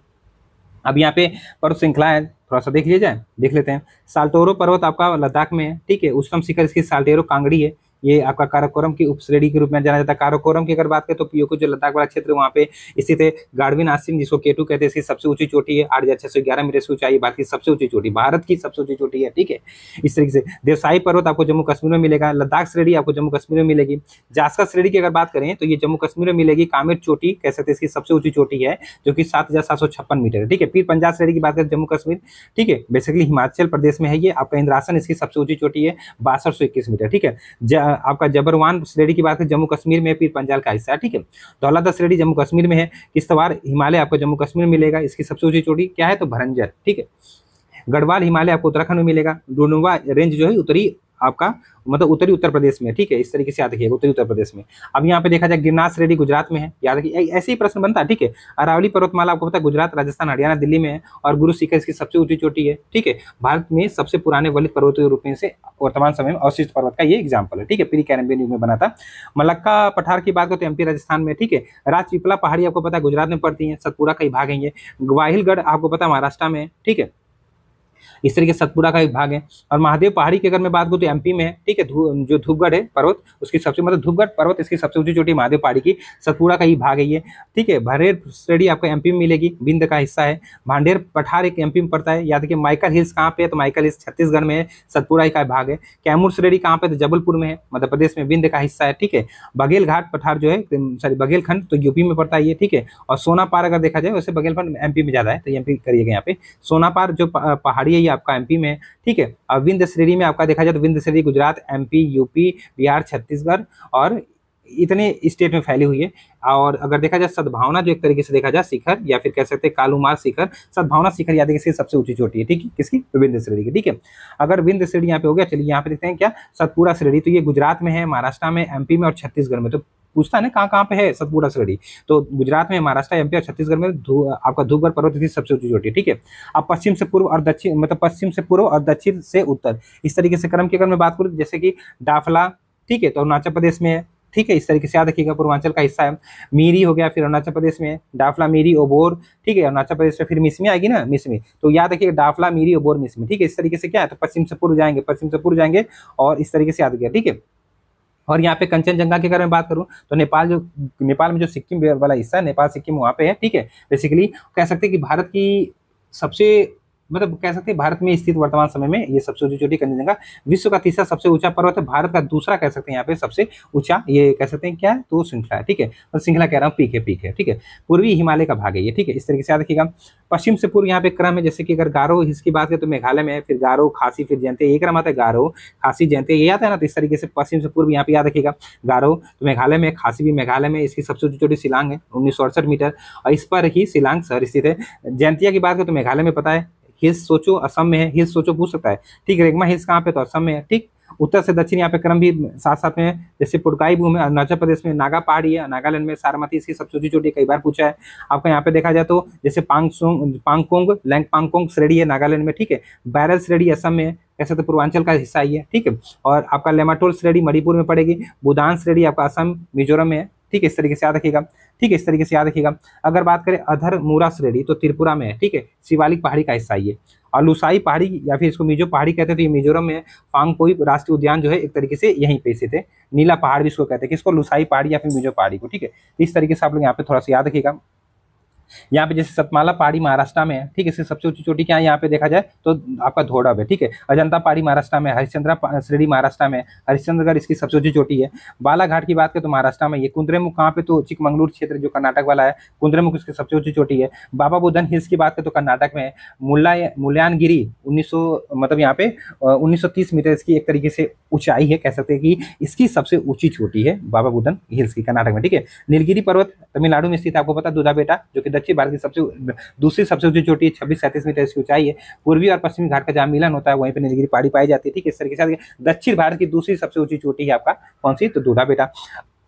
अब यहाँ पे पर्वत श्रृंखला है, थोड़ा सा देख लिया जाए, देख लेते हैं। साल्टोरो पर्वत आपका लद्दाख में है, ठीक है। उच्चतम शिखर इसकी साल्टेरो कांगड़ी है, ये आपका काराकोरम की उपश्रेणी के रूप में जाना जाता है। काराकोरम की अगर बात करें तो पीओके जो लद्दाख वाला क्षेत्र वहाँ पे स्थित है। गाड़विन आसिम जिसको केटू कहते हैं, इसकी सबसे ऊंची चोटी है, 8611 मीटर की ऊंचाई, भारत की सबसे ऊंची चोटी, भारत की सबसे ऊंची चोटी है, ठीक है। इस तरीके से देवसाई पर्वत आपको जम्मू कश्मीर में मिलेगा। लद्दाख श्रेणी आपको जम्मू कश्मीर में मिलेगी। जास्कर श्रेणी की अगर बात करें तो ये जम्मू कश्मीर में मिलेगी। कामेर चोटी कह सकते हैं इसकी सबसे ऊंची चोटी है, जो कि 7756 मीटर है, ठीक है। पीर पंजाब श्रेणी की बात करें जम्मू कश्मीर, ठीक है, बेसिकली हिमाचल प्रदेश में है ये। आपका इंद्रासन इसकी सबसे ऊंची चोटी है, 6221 मीटर, ठीक है। आपका जबरवान श्रेणी की बात करें जम्मू कश्मीर में, पीर पंजाल का हिस्सा है, ठीक है। दौलत श्रेणी जम्मू कश्मीर में है। किश्तवाड़ हिमालय आपको जम्मू कश्मीर में मिलेगा, इसकी सबसे ऊंची चोटी क्या है, तो भरंजर, ठीक है। गढ़वाल हिमालय आपको उत्तराखंड में मिलेगा। डोनुवा रेंज जो है उत्तरी आपका मतलब उत्तरी उत्तर प्रदेश में, ठीक है, इस तरीके से याद रखिएगा, उत्तरी उत्तर प्रदेश में। अब यहाँ पे देखा जाए गिरनार श्रेणी गुजरात में है, याद रखिए, ऐसे ही प्रश्न बनता है, ठीक है। अरावली पर्वतमाला आपको पता है गुजरात, राजस्थान, हरियाणा, दिल्ली में है। और गुरु शिखर इसकी सबसे ऊंची चोटी है, ठीक है। भारत में सबसे पुराने वलित पर्वतों के रूप में से वर्तमान समय में अवशिष्ट पर्वत का ये एग्जाम्पल है, ठीक है। प्री कैरेबियन युग में बना था। मलक्का पठार की बात करें तो एमपी राजस्थान में, ठीक है। राजपीपला पहाड़ी आपको पता है गुजरात में पड़ती है, सतपुड़ा का ही भाग है ये। ग्वाहिलगढ़ आपको पता है महाराष्ट्र में, ठीक है, इस तरीके से सतपुड़ा का एक भाग है। और महादेव पहाड़ी की अगर मैं बात करूँ तो एमपी में है, ठीक है। जो धूपगढ़ है पर्वत उसकी सबसे मतलब धूपगढ़ पर्वत इसकी सबसे ऊंची चोटी महादेव पहाड़ी की, सतपुड़ा का ही भाग है ये, ठीक है। भरेर श्रेणी आपको एमपी में मिलेगी, बिंद का हिस्सा है। भांडेर पठार एक एमपी में पड़ता है, याद रखिए। माइकल हिल्स कहाँ पे है, तो माइकल हिल्स छत्तीसगढ़ में है, सतपुड़ा का भाग है। कैमूर श्रेणी कहाँ पे, तो जबलपुर में है, मध्य प्रदेश में, बिंद का हिस्सा है, ठीक है। बघेल घाट पठार जो है, सॉरी बघेलखंड, तो यूपी में पड़ता है ये, ठीक है। और सोनापार अगर देखा जाए वैसे बघेलखंड एमपी में ज्यादा है, तो एमपी करिएगा यहाँ पे। सोनापार जो पहाड़ी है ये आपका एमपी में, ठीक है। और विंध्य श्रेणी में आपका देखा जाए तो विंध्य श्रेणी गुजरात, एमपी, यूपी, बिहार, छत्तीसगढ़ और इतने स्टेट में फैली हुई है। और अगर देखा जाए सद्भावना जो एक तरीके से देखा जाए शिखर या फिर कह सकते हैं कालूमार शिखर, सद्भावना शिखर याद रखिए सबसे ऊंची चोटी है, ठीक है, किसकी, विंध्य श्रेणी की, ठीक है। अगर विंध्य श्रेणी यहाँ पे हो गया, चलिए यहाँ पे देखते हैं क्या सतपुड़ा श्रेणी, तो ये गुजरात में है, महाराष्ट्र में, एमपी में और छत्तीसगढ़ में। तो पूछता है ना कहाँ कहाँ पे है सतपुड़ा श्रेणी, तो गुजरात में, महाराष्ट्र, एमपी और छत्तीसगढ़ में आपका धूपगढ़ पर्वत की सबसे ऊंची चोटी, ठीक है। अब पश्चिम से पूर्व और दक्षिण, मतलब पश्चिम से पूर्व और दक्षिण से उत्तर, इस तरीके से क्रम की अगर मैं बात करूँ जैसे कि डाफला, ठीक है, तो अरुणाचल प्रदेश में है, ठीक है, इस तरीके से याद रखिएगा, पूर्वांचल का हिस्सा है। मीरी हो गया, फिर अरुणाचल प्रदेश में डाफला, मीरी, ओबोर, ठीक है, अरुणाचल प्रदेश में। फिर मिसमी आएगी ना, मिसमी, तो याद रखिएगा डाफला, मीरी, ओबोर, मिसमी, ठीक है। इस तरीके से क्या है, तो पश्चिम से पूर्व जाएंगे, पश्चिम से पूर्व जाएंगे और इस तरीके से याद किया, ठीक है। और यहाँ पे कंचनजंगा की अगर मैं बात करूँ तो नेपाल में जो सिक्किम वाला हिस्सा है, नेपाल सिक्किम वहाँ पे है, ठीक है। बेसिकली कह सकते हैं कि भारत की सबसे मतलब कह सकते हैं भारत में स्थित वर्तमान समय में ये सबसे ऊंची चोटी कंचनजंगा। विश्व का तीसरा सबसे ऊंचा पर्वत है, भारत का दूसरा कह सकते हैं यहाँ पे सबसे ऊंचा, ये कह सकते हैं क्या है, तो श्रृंखला है, ठीक है। और श्रृंखला कह रहा हूँ, पीक है, ठीक है। पूर्वी हिमालय का भाग है ये, ठीक है, इस तरीके से याद रखिएगा। पश्चिम से पूर्व यहाँ पे क्रम है, जैसे कि अगर गारो हिल्स की बात करें तो मेघालय में है, फिर गारो, खासी, फिर जयंती, एक क्रम आता है गारो, खासी, जयंती, ये आता है ना। तो इस तरीके से पश्चिम से पूर्व यहाँ पे याद रखिएगा गारो, तो मेघालय में, खासी भी मेघालय में, इसकी सबसे ऊंची चोटी शिलांग है, 1968 मीटर, और इस पर ही शिलांग शहर स्थित है। जयंतिया की बात करें तो मेघालय में पता है। हिल्स सोचो असम में है, हिल्स सोचो पूछ सकता है, ठीक है। रेगमा हिल्स कहाँ पे, तो असम में है, ठीक। उत्तर से दक्षिण यहाँ पे क्रम भी साथ साथ में, जैसे पुडकाई भूमि अरुणाचल प्रदेश में, नागा पहाड़ी है नागालैंड में, सारमती इसकी सबसे ऊंची चोटी कई बार पूछा है आपका। यहाँ पे देखा जाए तो जैसे पांगकोंग लैंग पांगकोंग श्रेणी है नागालैंड में, ठीक है। बैरल श्रेणी असम में, कह सकते पूर्वांचल का हिस्सा ही है, ठीक है। और आपका लेमाटोल श्रेणी मणिपुर में पड़ेगी, बुदान श्रेणी आपका असम मिजोरम में है, ठीक है। इस तरीके से याद रखिएगा, ठीक है, इस तरीके से याद रखिएगा। अगर बात करें अधर मूरा श्रेणी तो त्रिपुरा में है, ठीक है, शिवालिक पहाड़ी का हिस्सा ही है। और लुसाई पहाड़ी या फिर इसको मिजो पहाड़ी कहते हैं तो ये मिजोरम में है। फांगपोई राष्ट्रीय उद्यान जो है एक तरीके से यहीं पे स्थित है। नीला पहाड़ भी इसको कहते हैं, किसको, लुसाई पहाड़ी या फिर मिजो पहाड़ी को, ठीक है। तो इस तरीके से आप लोग यहाँ पे थोड़ा सा याद रखिएगा। यहाँ पे जैसे सतमाला पहाड़ी महाराष्ट्र में है, ठीक है, इसकी सबसे ऊंची चोटी क्या है यहाँ पे देखा जाए तो आपका धोड़ब है, ठीक है। अजंता पहाड़ी महाराष्ट्र में, हरिश्चंद्रा श्रेणी महाराष्ट्र में, हरिश्चंद्रगढ़ इसकी सबसे ऊंची चोटी है। बालाघाट की बात करें तो महाराष्ट्र में, ये कुद्रेमुख कहाँ पे, तो चिकमंगलूर क्षेत्र जो कर्नाटक वाला है, कुद्रेमुख इसकी सबसे ऊंची चोटी है। बाबा बुदन हिल्स की बात करें तो कर्नाटक में, मुल्यानगिरी 1900 मतलब यहाँ पे 1930 मीटर इसकी एक तरीके से ऊंचाई है, कह सकते हैं कि इसकी सबसे ऊंची चोटी है बाबा बुदन हिल्स की, कर्नाटक में, ठीक है। नीलगिरी पर्वत तमिलनाडु में स्थित, आपको पता दूधा बेटा, जो कि दक्षिण भारत की दूसरी सबसे ऊंची चोटी है, 26-37 मीटर इसकी ऊंचाई है। पूर्वी और पश्चिमी घाट का जहां मिलन होता है वहीं पर नीलगिरी पहाड़ी पाई जाती है, ठीक है। इस तरीके से दक्षिण भारत की दूसरी सबसे ऊंची चोटी है आपका कौन सी, तो दूधा बेटा।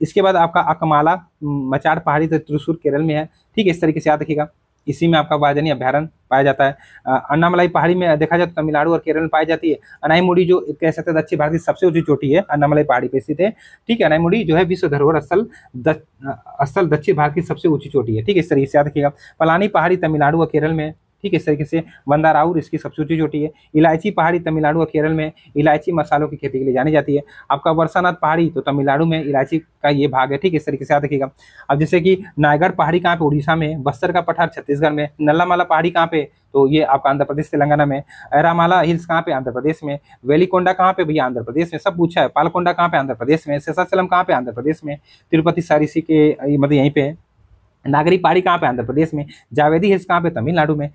इसके बाद आपका अकमाला मचाड़ पहाड़ी तो त्रिशूर केरल में है, ठीक है। इस तरीके से याद रखिएगा। इसी में आपका वाजनी अभ्यारण्य पाया जाता है। अन्नामलाई पहाड़ी में देखा जाए तो तमिलनाडु और केरल में पाई जाती है। अनाईमुड़ी जो कह सकते हैं दक्षिण भारत की सबसे ऊंची चोटी है, अन्नामलाई पहाड़ी पे स्थित है, ठीक है। अनाईमुड़ी जो है विश्व धरोहर स्थल दक्षिण भारत की सबसे ऊंची चोटी है, ठीक है। इस तरीके से याद रखिएगा। पलानी पहाड़ी तमिलनाडु और केरल में, ठीक है। इस तरीके से वंदाराउर इसकी सबसे ऊंची चोटी है। इलायची पहाड़ी तमिलनाडु और केरल में, इलायची मसालों की खेती के लिए जानी जाती है। आपका वर्षानाथ पहाड़ी तो तमिलनाडु में, इलायची का ये भाग है, ठीक है। इस तरीके से याद रखिएगा। अब जैसे कि नायगढ़ पहाड़ी कहाँ पे, उड़ीसा में। बस्तर का पठार छत्तीसगढ़ में। नल्लामाला पहाड़ी कहाँ पे, तो ये आपका आंध्र प्रदेश तेलंगाना में। एरामाला हिल्स कहाँ पे, आंध्र प्रदेश में। वेलिकोंडा कहाँ पे भैया, आंध्र प्रदेश में, सब पूछा है। पालकोंडा कहाँ पे, आंध्र प्रदेश में। शेषाचलम कहाँ पे, आंध्र प्रदेश में। तिरुपति सारिसी के मतलब यहीं पे है। नागरी पहाड़ी कहाँ पे, आंध्र प्रदेश में। जावेदी हिल्स कहाँ पे, तमिलनाडु में।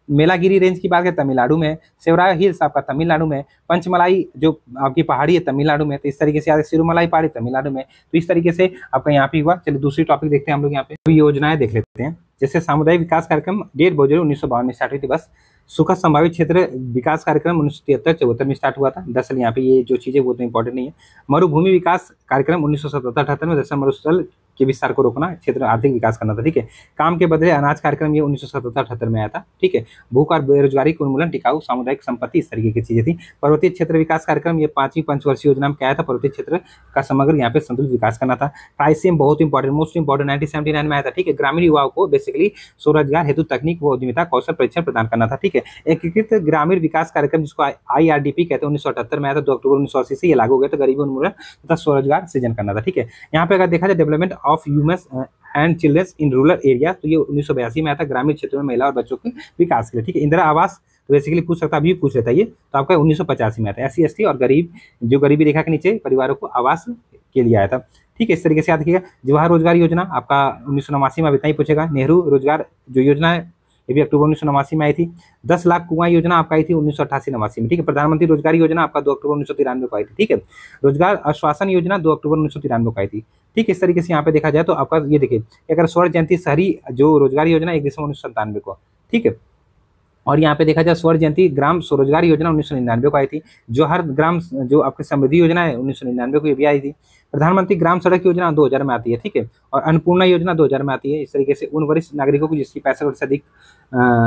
मेलागिरी रेंज की बात करें तमिलनाडु में। सेवरा हिल्स आपका तमिलनाडु में। पंचमलाई जो आपकी पहाड़ी है तमिलनाडु में। तो इस तरीके से सिरुमलाई पहाड़ी तमिलनाडु में। तो इस तरीके से आपका यहाँ पे हुआ। चलिए दूसरी टॉपिक देखते हैं हम लोग, यहाँ पे योजनाएं देख लेते हैं। जैसे सामुदायिक विकास कार्यक्रम 1.5 1952 में स्टार्ट हुई थी बस। सुखद संभावित क्षेत्र विकास कार्यक्रम 1973-74 में स्टार्ट हुआ था। दरअसल यहाँ पे ये जो चीजें वो तो इंपॉर्टेंट नहीं है। मरुभूमि विकास कार्यक्रम 1977-78 में, दरअसल मरुस्थल के विस्तार को रोकना, क्षेत्र आर्थिक विकास करना था, ठीक है। काम के बदले अनाज कार्यक्रम ये 1977-78 में आया था, ठीक है। भूख और बेरोजगारी को उन्मूलन, टिकाऊ सामुदायिक संपत्ति, इस तरीके की चीजें थी। पर्वतीय क्षेत्र विकास कार्यक्रम ये 5वीं पंचवर्षीय योजना में क्या आया था, पर्वतीय क्षेत्र का समग्र यहाँ पे संतुलित विकास करना था। ट्राइसेम बहुत इंपॉर्टेंट, मोस्ट इंपॉर्टेंट 1979 में आया था, ठीक है। ग्रामीण युवाओं को बेसिकली स्वरोजगार हेतु तकनीक व उद्यमिता कौशल प्रशिक्षण प्रदान करना था, ठीक है। एकीकृत ग्रामीण विकास कार्यक्रम जिसको IRDP कहते हैं 1978 में आया था। 2 अक्टूबर 1980 से ये लागू हो गया था। गरीबी उन्मूलन तथा स्वरोजगार सृजन करना था, ठीक है। यहाँ पे अगर देखा जाए development of humans and children's in rural area, तो ये 1982 में आया था। ग्रामीण क्षेत्रों में महिला और बच्चों के विकास के लिए, ठीक है। इंदिरा आवास तो बेसिकली पूछ सकता, अभी पूछ लेता है ये, तो आपका 1985 में आया था। SC ST और गरीब जो गरीबी रेखा के नीचे परिवारों को आवास के लिए आया था, ठीक है। इस तरीके से याद रखिएगा। जवाहर रोजगार योजना आपका 1989 में, अब इतना ही पूछेगा। नेहरू रोजगार जो योजना है ये भी अक्टूबर 1989 में आई थी। 10 लाख कुआं योजना आपका आई थी 1988-89 में, ठीक है। प्रधानमंत्री रोजगार योजना आपका 2 अक्टूबर 1993 को आई थी, ठीक है। रोजगार आश्वासन योजना 2 अक्टूबर 1993 को आई थी, ठीक है। इस तरीके से यहाँ पे देखा जाए तो आपका ये देखिए, अगर स्वर्ण जयंती शहरी जो रोजगार योजना 1 दिसंबर 1997 को, ठीक है। और यहाँ पे देखा जाए स्वर्ण जयंती ग्राम स्वरोजगार योजना 1999 को आई थी। जवाहर ग्राम जो आपकी समृद्धि योजना है 1999 को ये भी आई थी। प्रधानमंत्री ग्राम सड़क योजना 2000 में आती है, ठीक है। और अन्नपूर्णा योजना 2000 में आती है। इस तरीके से उन वरिष्ठ नागरिकों को जिसकी 65 वर्ष से अधिक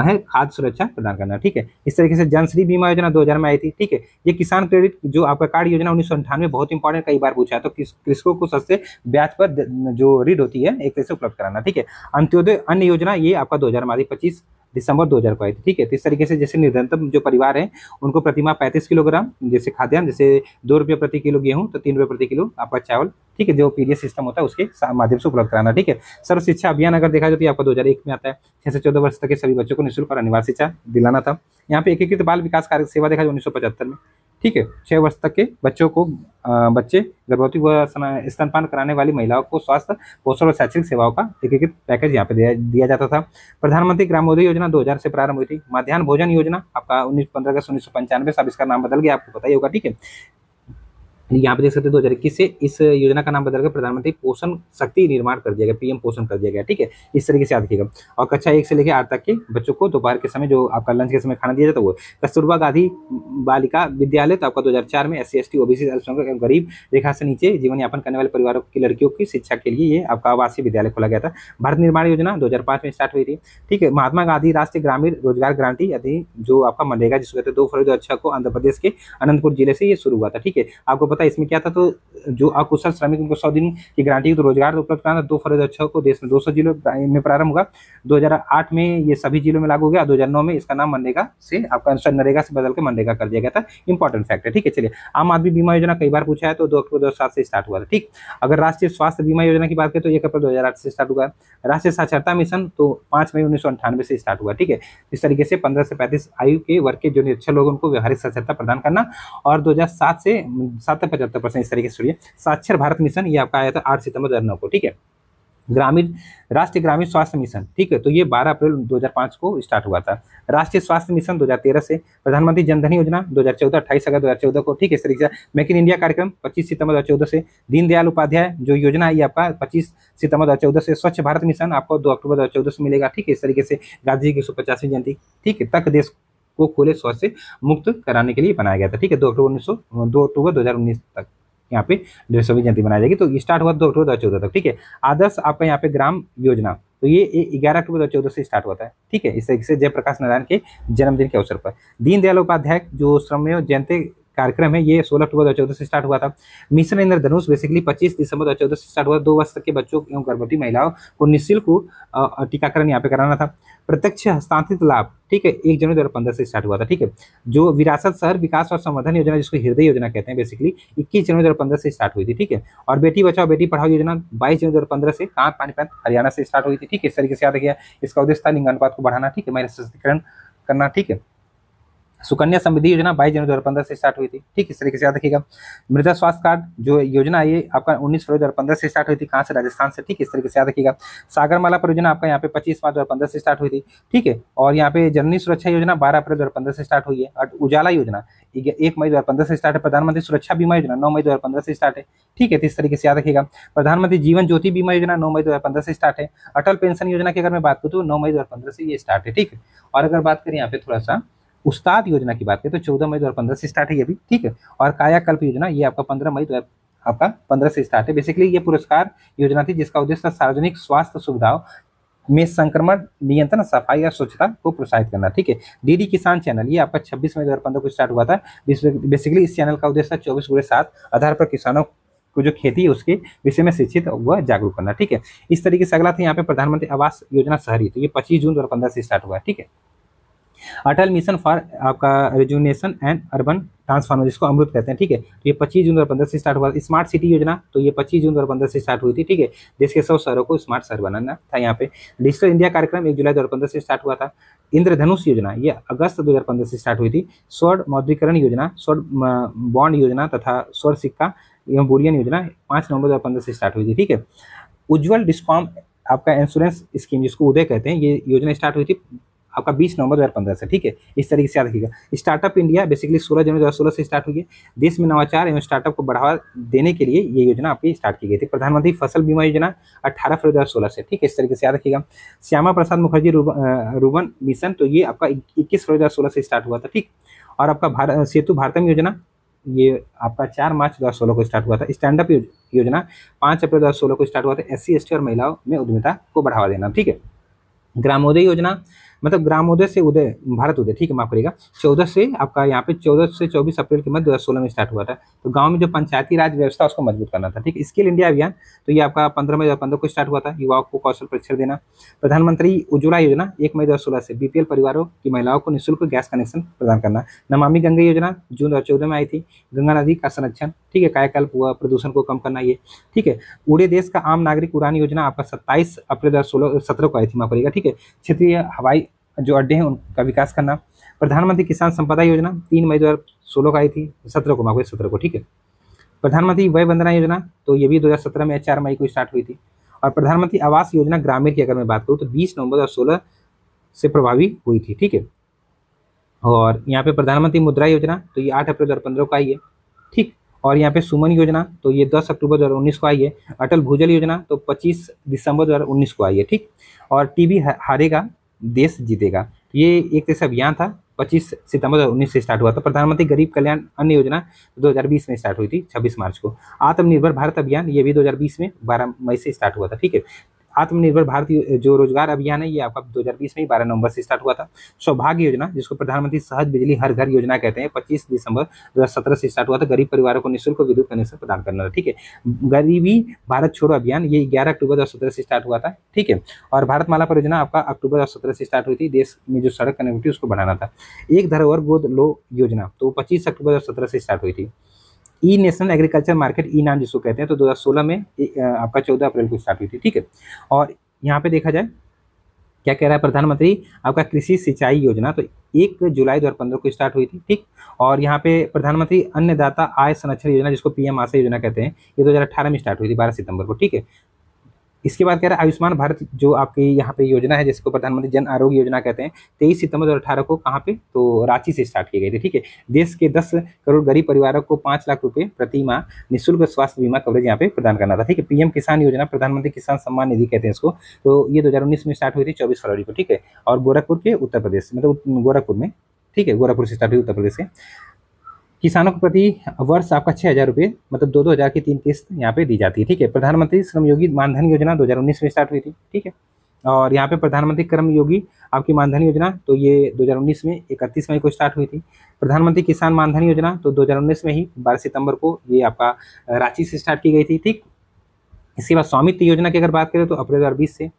है खाद्य सुरक्षा प्रदान करना, ठीक है। इस तरीके से जनश्री बीमा योजना 2000 में आई थी, ठीक है। ये किसान क्रेडिट जो आपका कार्ड योजना 1998 में, बहुत इंपॉर्टेंट, कई बार पूछा है। तो कृषकों को सस्ते ब्याज पर जो ऋण होती है एक तरह से उपलब्ध कराना, ठीक है। अंत्योदय अन्न योजना ये आपका 2000 में आई थी, 25 दिसंबर 2000 को आई थी, ठीक है। तो इस तरीके से जैसे निर्धनतम जो परिवार है उनको प्रतिमाह 35 किलोग्राम जैसे खाद्यान्न, जैसे 2 रुपये प्रति किलो गेहूं तो 3 रुपये प्रति किलो आपका चावल, ठीक है, जो पीडीएस सिस्टम होता है उसके माध्यम से उपलब्ध कराना, ठीक है। सर्व शिक्षा अभियान अगर देखा जाए तो आपका 2001 में आता है। 6 से 14 वर्ष तक के सभी बच्चों को निःशुल्क और अनिवार्य शिक्षा दिलाना था। यहाँ पे एकीकृत बाल विकास कार्य सेवा देखा जाए 1975 में, ठीक है। 6 वर्ष तक के बच्चों को बच्चे गर्भवती व स्तनपान कराने वाली महिलाओं को स्वास्थ्य, पोषण और शैक्षिक सेवाओं का एकीकृत पैकेज यहाँ पे दिया जाता था। प्रधानमंत्री ग्रामोदय योजना 2000 से प्रारंभ हुई थी। मध्याह्न भोजन योजना आपका 15 अगस्त 1995 से, अब इसका नाम बदल गया, आपको पता ही होगा, ठीक है। यहाँ पे देख सकते हैं 2021 से इस योजना का नाम बदलकर प्रधानमंत्री पोषण शक्ति निर्माण कर दिया गया, पीएम पोषण कर दिया गया। ठीक है, इस तरीके से याद रखिएगा। और कक्षा 1 से लेकर 8 तक के बच्चों को दोपहर के समय जो आपका लंच के समय खाना दिया जाता है वो कस्तूरबा गांधी बालिका विद्यालय, तो आपका 2004 में SC ST OBC अल्पसंख्यक एवं गरीब रेखा से नीचे जीवन यापन करने वाले परिवारों की लड़कियों की शिक्षा के लिए ये आपका आवासीय विद्यालय खोला गया था। भारत निर्माण योजना 2005 में स्टार्ट हुई थी। ठीक है, महात्मा गांधी राष्ट्रीय ग्रामीण रोजगार गारंटी अधिनियम जो आपका मनरेगा जिसको कहते हैं 2 फरवरी 2006 को आंध्र प्रदेश के अनंतपुर जिले से ये शुरू हुआ था। ठीक है, आपको पता है इसमें क्या था, तो जो अकुशल श्रमिक उनको 100 दिन की गारंटी तो रोजगार उपलब्ध कराना 2 फरवरी 2006 को देश में 200 जिलों में प्रारंभ हुआ। 2008 में ये सभी जिलों में लागू हो गया। 2009 में इसका नाम मनरेगा से आपका नरेगा से बदल के मनरेगा कर दिया गया था। इंपॉर्टेंट फैक्ट है। ठीक है, चलिए आम आदमी बीमा योजना कई बार पूछा है, तो 2 अक्टूबर 2007 से स्टार्ट हुआ था। ठीक, अगर राष्ट्रीय स्वास्थ्य बीमा योजना की बात करें तो 1 अप्रैल 2008 से स्टार्ट हुआ। राष्ट्रीय साक्षरता मिशन तो 5 मई 1998 से स्टार्ट हुआ। ठीक है, इस तरीके से 15 से 35 आयु के वर्ग के जो निरक्षर लोग उनको व्यवहारिक साक्षरता प्रदान करना। और 2007 से 7 से 75% इस तरीके से साक्षर भारत मिशन ये आपका आया था 8 सितंबर 2009 को। ठीक है, ग्रामीण राष्ट्रीय ग्रामीण स्वास्थ्य मिशन, ठीक है, तो ये 12 अप्रैल 2005 को स्टार्ट हुआ था। राष्ट्रीय स्वास्थ्य मिशन 2013 से। प्रधानमंत्री जनधन योजना 2014 28 अगस्त 2014 को। ठीक है, इस तरीके से मेक इन इंडिया कार्यक्रम 25 सितंबर 2014 से। दीनदयाल उपाध्याय जो योजना है ये आपका 25 सितंबर 2014 से। स्वच्छ भारत मिशन आपको 2 अक्टूबर 2014 से मिलेगा। ठीक है, इस तरीके से गांधी जी की 150वीं जयंती, ठीक है, तक देश को खुले शौच से मुक्त कराने के लिए बनाया गया था। ठीक है, 2 अक्टूबर 2019 तक यहाँ पे 150वीं जयंती मनाई जाएगी। तो स्टार्ट हुआ 2 अक्टूबर 2014 तक। ठीक है, आदर्श आपका यहाँ पे ग्राम योजना तो ये 11 अक्टूबर 2014 से स्टार्ट होता है। ठीक है, इस तरीके से जयप्रकाश नारायण के जन्मदिन के अवसर पर। दीनदयाल उपाध्याय जो श्रमेव जयंती कार्यक्रम है ये 16 अक्टूबर 2014 से स्टार्ट हुआ था। मिशन इंद्रधनुष बेसिकली 25 दिसंबर 2014 से स्टार्ट हुआ। 2 वर्ष तक के बच्चों एवं गर्भवती महिलाओं को निःशुल्क टीकाकरण यहाँ पे कराना था। प्रत्यक्ष हस्तांतरित लाभ, ठीक है, 1 जनवरी 2015 से स्टार्ट हुआ था। ठीक है, जो विरासत शहर विकास और संवर्धन योजना जिसको हृदय योजना कहते हैं बेसिकली 21 जनवरी 2015 से स्टार्ट हुई थी। ठीक है, और बेटी बचाओ बेटी पढ़ाओ योजना 22 जनवरी 2015 से कहाँ पानीपत हरियाणा से स्टार्ट हुई थी। ठीक है, इस तरीके से याद रखिए। इसका उद्देश्य था लिंगानुपात को बढ़ाना। ठीक है, महिला सशक्तिकरण करना। ठीक है, सुकन्या समृद्धि योजना 22 जनवरी 2015 से स्टार्ट हुई थी। ठीक, इस तरीके से याद रखिएगा। मृदा स्वास्थ्य कार्ड जो योजना है ये आपका 19 फरवरी 2015 से स्टार्ट हुई थी। कहाँ से? राजस्थान से। ठीक, इस तरीके से याद रखिएगा। सागरमाला परियोजना आपका यहाँ पे 25 मार्च 2015 से स्टार्ट हुई थी। ठीक है, और यहाँ पे जननी सुरक्षा योजना 12 अप्रैल 2015 से स्टार्ट हुई है। और उजाला योजना 1 मई 2015 से स्टार्ट है। प्रधानमंत्री सुरक्षा बीमा योजना 9 मई 2015 से स्टार्ट है। ठीक है, तो इस तरीके से याद रखिएगा। प्रधानमंत्री जीवन ज्योति बीमा योजना 9 मई 2015 से स्टार्ट है। अटल पेंशन योजना की अगर मैं बात करूँ तो 9 मई 2015 से ये स्टार्ट है। ठीक है, और अगर बात करें यहाँ पे थोड़ा सा उस्ताद योजना की बात करें तो 14 मई 2015 से स्टार्ट है ये भी। ठीक है, और कायाकल्प योजना ये आपका 15 मई आपका 15 से स्टार्ट है। बेसिकली ये पुरस्कार योजना थी जिसका उद्देश्य सार्वजनिक स्वास्थ्य सुविधाओं में संक्रमण नियंत्रण, सफाई और स्वच्छता को प्रोत्साहित करना। ठीक है, डीडी किसान चैनल ये आपका 26 मई 2015 को स्टार्ट हुआ था। बेसिकली इस चैनल का उद्देश्य 24/7 आधार पर किसानों को जो खेती है उसके विषय में शिक्षित व जागरूक करना। ठीक है, इस तरीके से अगला था यहाँ पे प्रधानमंत्री आवास योजना शहरी, तो ये 25 जून 2015 से स्टार्ट हुआ है। ठीक है, अटल मिशन फॉर आपका रिजुनेशन एंड अर्बन ट्रांसफॉर्मेशन जिसको अमृत कहते हैं। ठीक है, तो ये 25 जून 2015 से स्टार्ट हुआ। स्मार्ट सिटी योजना तो ये 25 जून 2015 से स्टार्ट हुई थी। ठीक है, देश के 100 शहरों को स्मार्ट शहर बनाना था यहाँ पे। डिजिटल इंडिया कार्यक्रम 1 जुलाई 2015 से स्टार्ट हुआ था। इंद्रधनुष योजना ये अगस्त 2015 से स्टार्ट हुई थी। स्वर्ण मौद्रीकरण योजना, स्वर्ण बॉन्ड योजना तथा स्वर्ण सिक्का एवं बुलियन योजना 5 नवंबर 2015 से स्टार्ट हुई थी। ठीक है, उज्ज्वल डिस्कॉम आपका इंश्योरेंस स्कीम जिसको उदय कहते हैं ये योजना स्टार्ट हुई थी आपका 20 नवंबर 2015 से। ठीक है, इस तरीके से याद रखिएगा। स्टार्टअप इंडिया बेसिकली 16 जनवरी 2016 से स्टार्ट हुई है। देश में नवाचार एवं स्टार्टअप को बढ़ावा देने के लिए ये योजना आपकी स्टार्ट की गई थी। प्रधानमंत्री फसल बीमा योजना 18 फरवरी 2016 से। ठीक है, इस तरीके से याद रखिएगा। श्यामा प्रसाद मुखर्जी रूबन मिशन तो ये आपका 21 फरवरी 2016 से स्टार्ट हुआ था। ठीक, और आपका सेतु भारतम योजना ये आपका 4 मार्च 2016 को स्टार्ट हुआ था। स्टैंड अप योजना 5 अप्रैल 2016 को स्टार्ट हुआ था। SC ST और महिलाओं में उद्यमिता को बढ़ावा देना। ठीक है, ग्रामोदय योजना मतलब ग्रामोदय से उदय भारत उदय, ठीक है, माफ करिएगा, 14 से आपका यहाँ पे 14 से 24 अप्रैल के मध्य 2016 में स्टार्ट हुआ था। तो गांव में जो पंचायती राज व्यवस्था उसको मजबूत करना था। ठीक, स्किल इंडिया अभियान तो ये आपका 15 मई 2015 को स्टार्ट हुआ था। युवाओं को कौशल प्रशिक्षण देना। प्रधानमंत्री उज्ज्वला योजना 1 मई 2016 से BPL परिवारों की महिलाओं को निःशुल्क गैस कनेक्शन प्रदान करना। नमामि गंगा योजना जून 2014 में आई थी। गंगा नदी का संरक्षण, ठीक है, कायाकल्प हुआ, प्रदूषण को कम करना ये। ठीक है, उड़े देश का आम नागरिक उड़ान योजना आपका 27 अप्रैल 2017 को आई थी, माफ करिएगा। ठीक है, क्षेत्रीय हवाई जो अड्डे हैं उनका विकास करना। प्रधानमंत्री किसान संपदा योजना 3 मई 2016 को आई थी, 17 को, माफ करिए 17 को। ठीक है, प्रधानमंत्री वय वंदना योजना तो ये भी 2017 में 4 मई को स्टार्ट हुई थी। और प्रधानमंत्री आवास योजना ग्रामीण की अगर मैं बात करूँ तो 20 नवंबर 2016 से प्रभावी हुई थी। ठीक है, और यहाँ पे प्रधानमंत्री मुद्रा योजना तो ये 8 अप्रैल 2015 को आई है। ठीक, और यहाँ पे सुमन योजना तो ये 10 अक्टूबर 2019 को आई है। अटल भूजल योजना तो 25 दिसंबर 2019 को आई है, ठीक। और टीबी हारेगा देश जीतेगा, ये एक तरह से अभियान था, 25 सितंबर 2019 से स्टार्ट हुआ था। प्रधानमंत्री गरीब कल्याण अन्न योजना 2020 में स्टार्ट हुई थी 26 मार्च को। आत्मनिर्भर भारत अभियान ये भी 2020 में 12 मई से स्टार्ट हुआ था, ठीक है। आत्मनिर्भर भारत जो रोजगार अभियान है ये आपका 2020 में ही 12 नवंबर से स्टार्ट हुआ था। सौभाग्य योजना जिसको प्रधानमंत्री सहज बिजली हर घर योजना कहते हैं, 25 दिसंबर 2017 से स्टार्ट हुआ था। गरीब परिवारों को निःशुल्क विद्युत कनेक्शन प्रदान करना था, ठीक है। गरीबी भारत छोड़ो अभियान ये 11 अक्टूबर 2017 से स्टार्ट हुआ था, ठीक है। और भारतमाला परियोजना आपका अक्टूबर 2017 से स्टार्ट हुई थी, देश में जो सड़क कनेक्टिविटी उसको बढ़ाना था। एक धरोहर गोद लो योजना तो 25 अक्टूबर 2017 से स्टार्ट हुई थी। ई नेशनल एग्रीकल्चर मार्केट ई नाम जिसको कहते हैं तो 2016 में आपका 14 अप्रैल को स्टार्ट हुई थी, ठीक है। और यहाँ पे देखा जाए क्या कह रहा है प्रधानमंत्री आपका कृषि सिंचाई योजना तो 1 जुलाई 2015 को स्टार्ट हुई थी, ठीक। और यहाँ पे प्रधानमंत्री अन्नदाता आय संरक्षण योजना जिसको पीएम आशा योजना कहते हैं ये 2018 में स्टार्ट हुई थी 12 सितंबर को, ठीक है। इसके बाद कह रहा है आयुष्मान भारत जो आपकी यहाँ पे योजना है जिसको प्रधानमंत्री जन आरोग्य योजना कहते हैं, 23 सितंबर 2018 को कहाँ पे तो रांची से स्टार्ट की गई थी, ठीक है। देश के 10 करोड़ गरीब परिवारों को 5 लाख रुपए प्रति माह निःशुल्क स्वास्थ्य बीमा कवरेज यहाँ पे प्रदान करना था, ठीक है। पीएम किसान योजना प्रधानमंत्री किसान सम्मान निधि कहते हैं इसको, तो ये 2019 में स्टार्ट हुई थी 24 फरवरी को, ठीक है। और गोरखपुर के उत्तर प्रदेश मतलब गोरखपुर में, ठीक है, गोरखपुर से स्टार्ट हुई उत्तर प्रदेश से। किसानों को प्रति वर्ष आपका 6,000 रुपये मतलब 2-2 हज़ार की 3 किस्त यहाँ पे दी जाती है, ठीक है। प्रधानमंत्री श्रम योगी मानधन योजना 2019 में स्टार्ट हुई थी, ठीक है। और यहाँ पे प्रधानमंत्री कर्म योगी आपकी मानधन योजना तो ये 2019 में 31 मई को स्टार्ट हुई थी। प्रधानमंत्री किसान मानधन योजना तो 2019 में ही 12 सितंबर को ये आपका रांची से स्टार्ट की गई थी, ठीक। इसके बाद स्वामित्व योजना की अगर बात करें तो अप्रैल 2020 से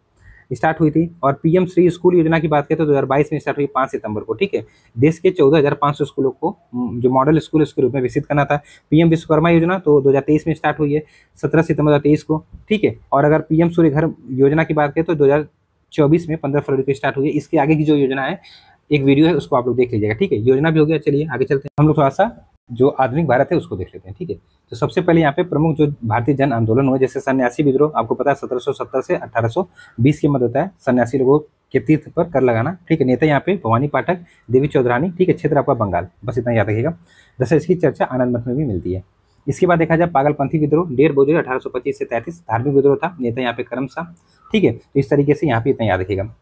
स्टार्ट हुई थी। और पीएम श्री स्कूल योजना की बात करें तो 2022 में स्टार्ट हुई 5 सितंबर को, ठीक है। देश के 14,500 स्कूलों को जो मॉडल स्कूल उसके रूप में विकसित करना था। पीएम विश्वकर्मा योजना तो 2023 में स्टार्ट हुई है 17 सितंबर 2023 को, ठीक है। और अगर पीएम सूर्य घर योजना की बात करें तो 2024 में 15 फरवरी को स्टार्ट हुई है। इसके आगे की जो योजना है एक वीडियो है उसको आप लोग देख लीजिएगा, ठीक है। योजना भी हो गया, चलिए आगे चलते हैं। हम लोग थोड़ा सा जो आधुनिक भारत है उसको देख लेते हैं, ठीक है। तो सबसे पहले यहाँ पे प्रमुख जो भारतीय जन आंदोलन हुए जैसे सन्यासी विद्रोह आपको पता है 1770 से 1820 के मध्य होता है। सन्यासी लोगों के तीर्थ पर कर लगाना, ठीक है। नेता यहाँ पे भवानी पाठक, देवी चौधरानी, ठीक है। क्षेत्र आपका बंगाल, बस इतना याद रखिएगा। जैसे इसकी चर्चा आनंद मठ में भी मिलती है। इसके बाद देखा जाए पागलपंथी विद्रोह 1.5 बोझे 1825 से 33 धार्मिक विद्रोह था, नेता यहाँ पे करम शाह, ठीक है। तो इस तरीके से यहाँ पे इतना याद रखिएगा।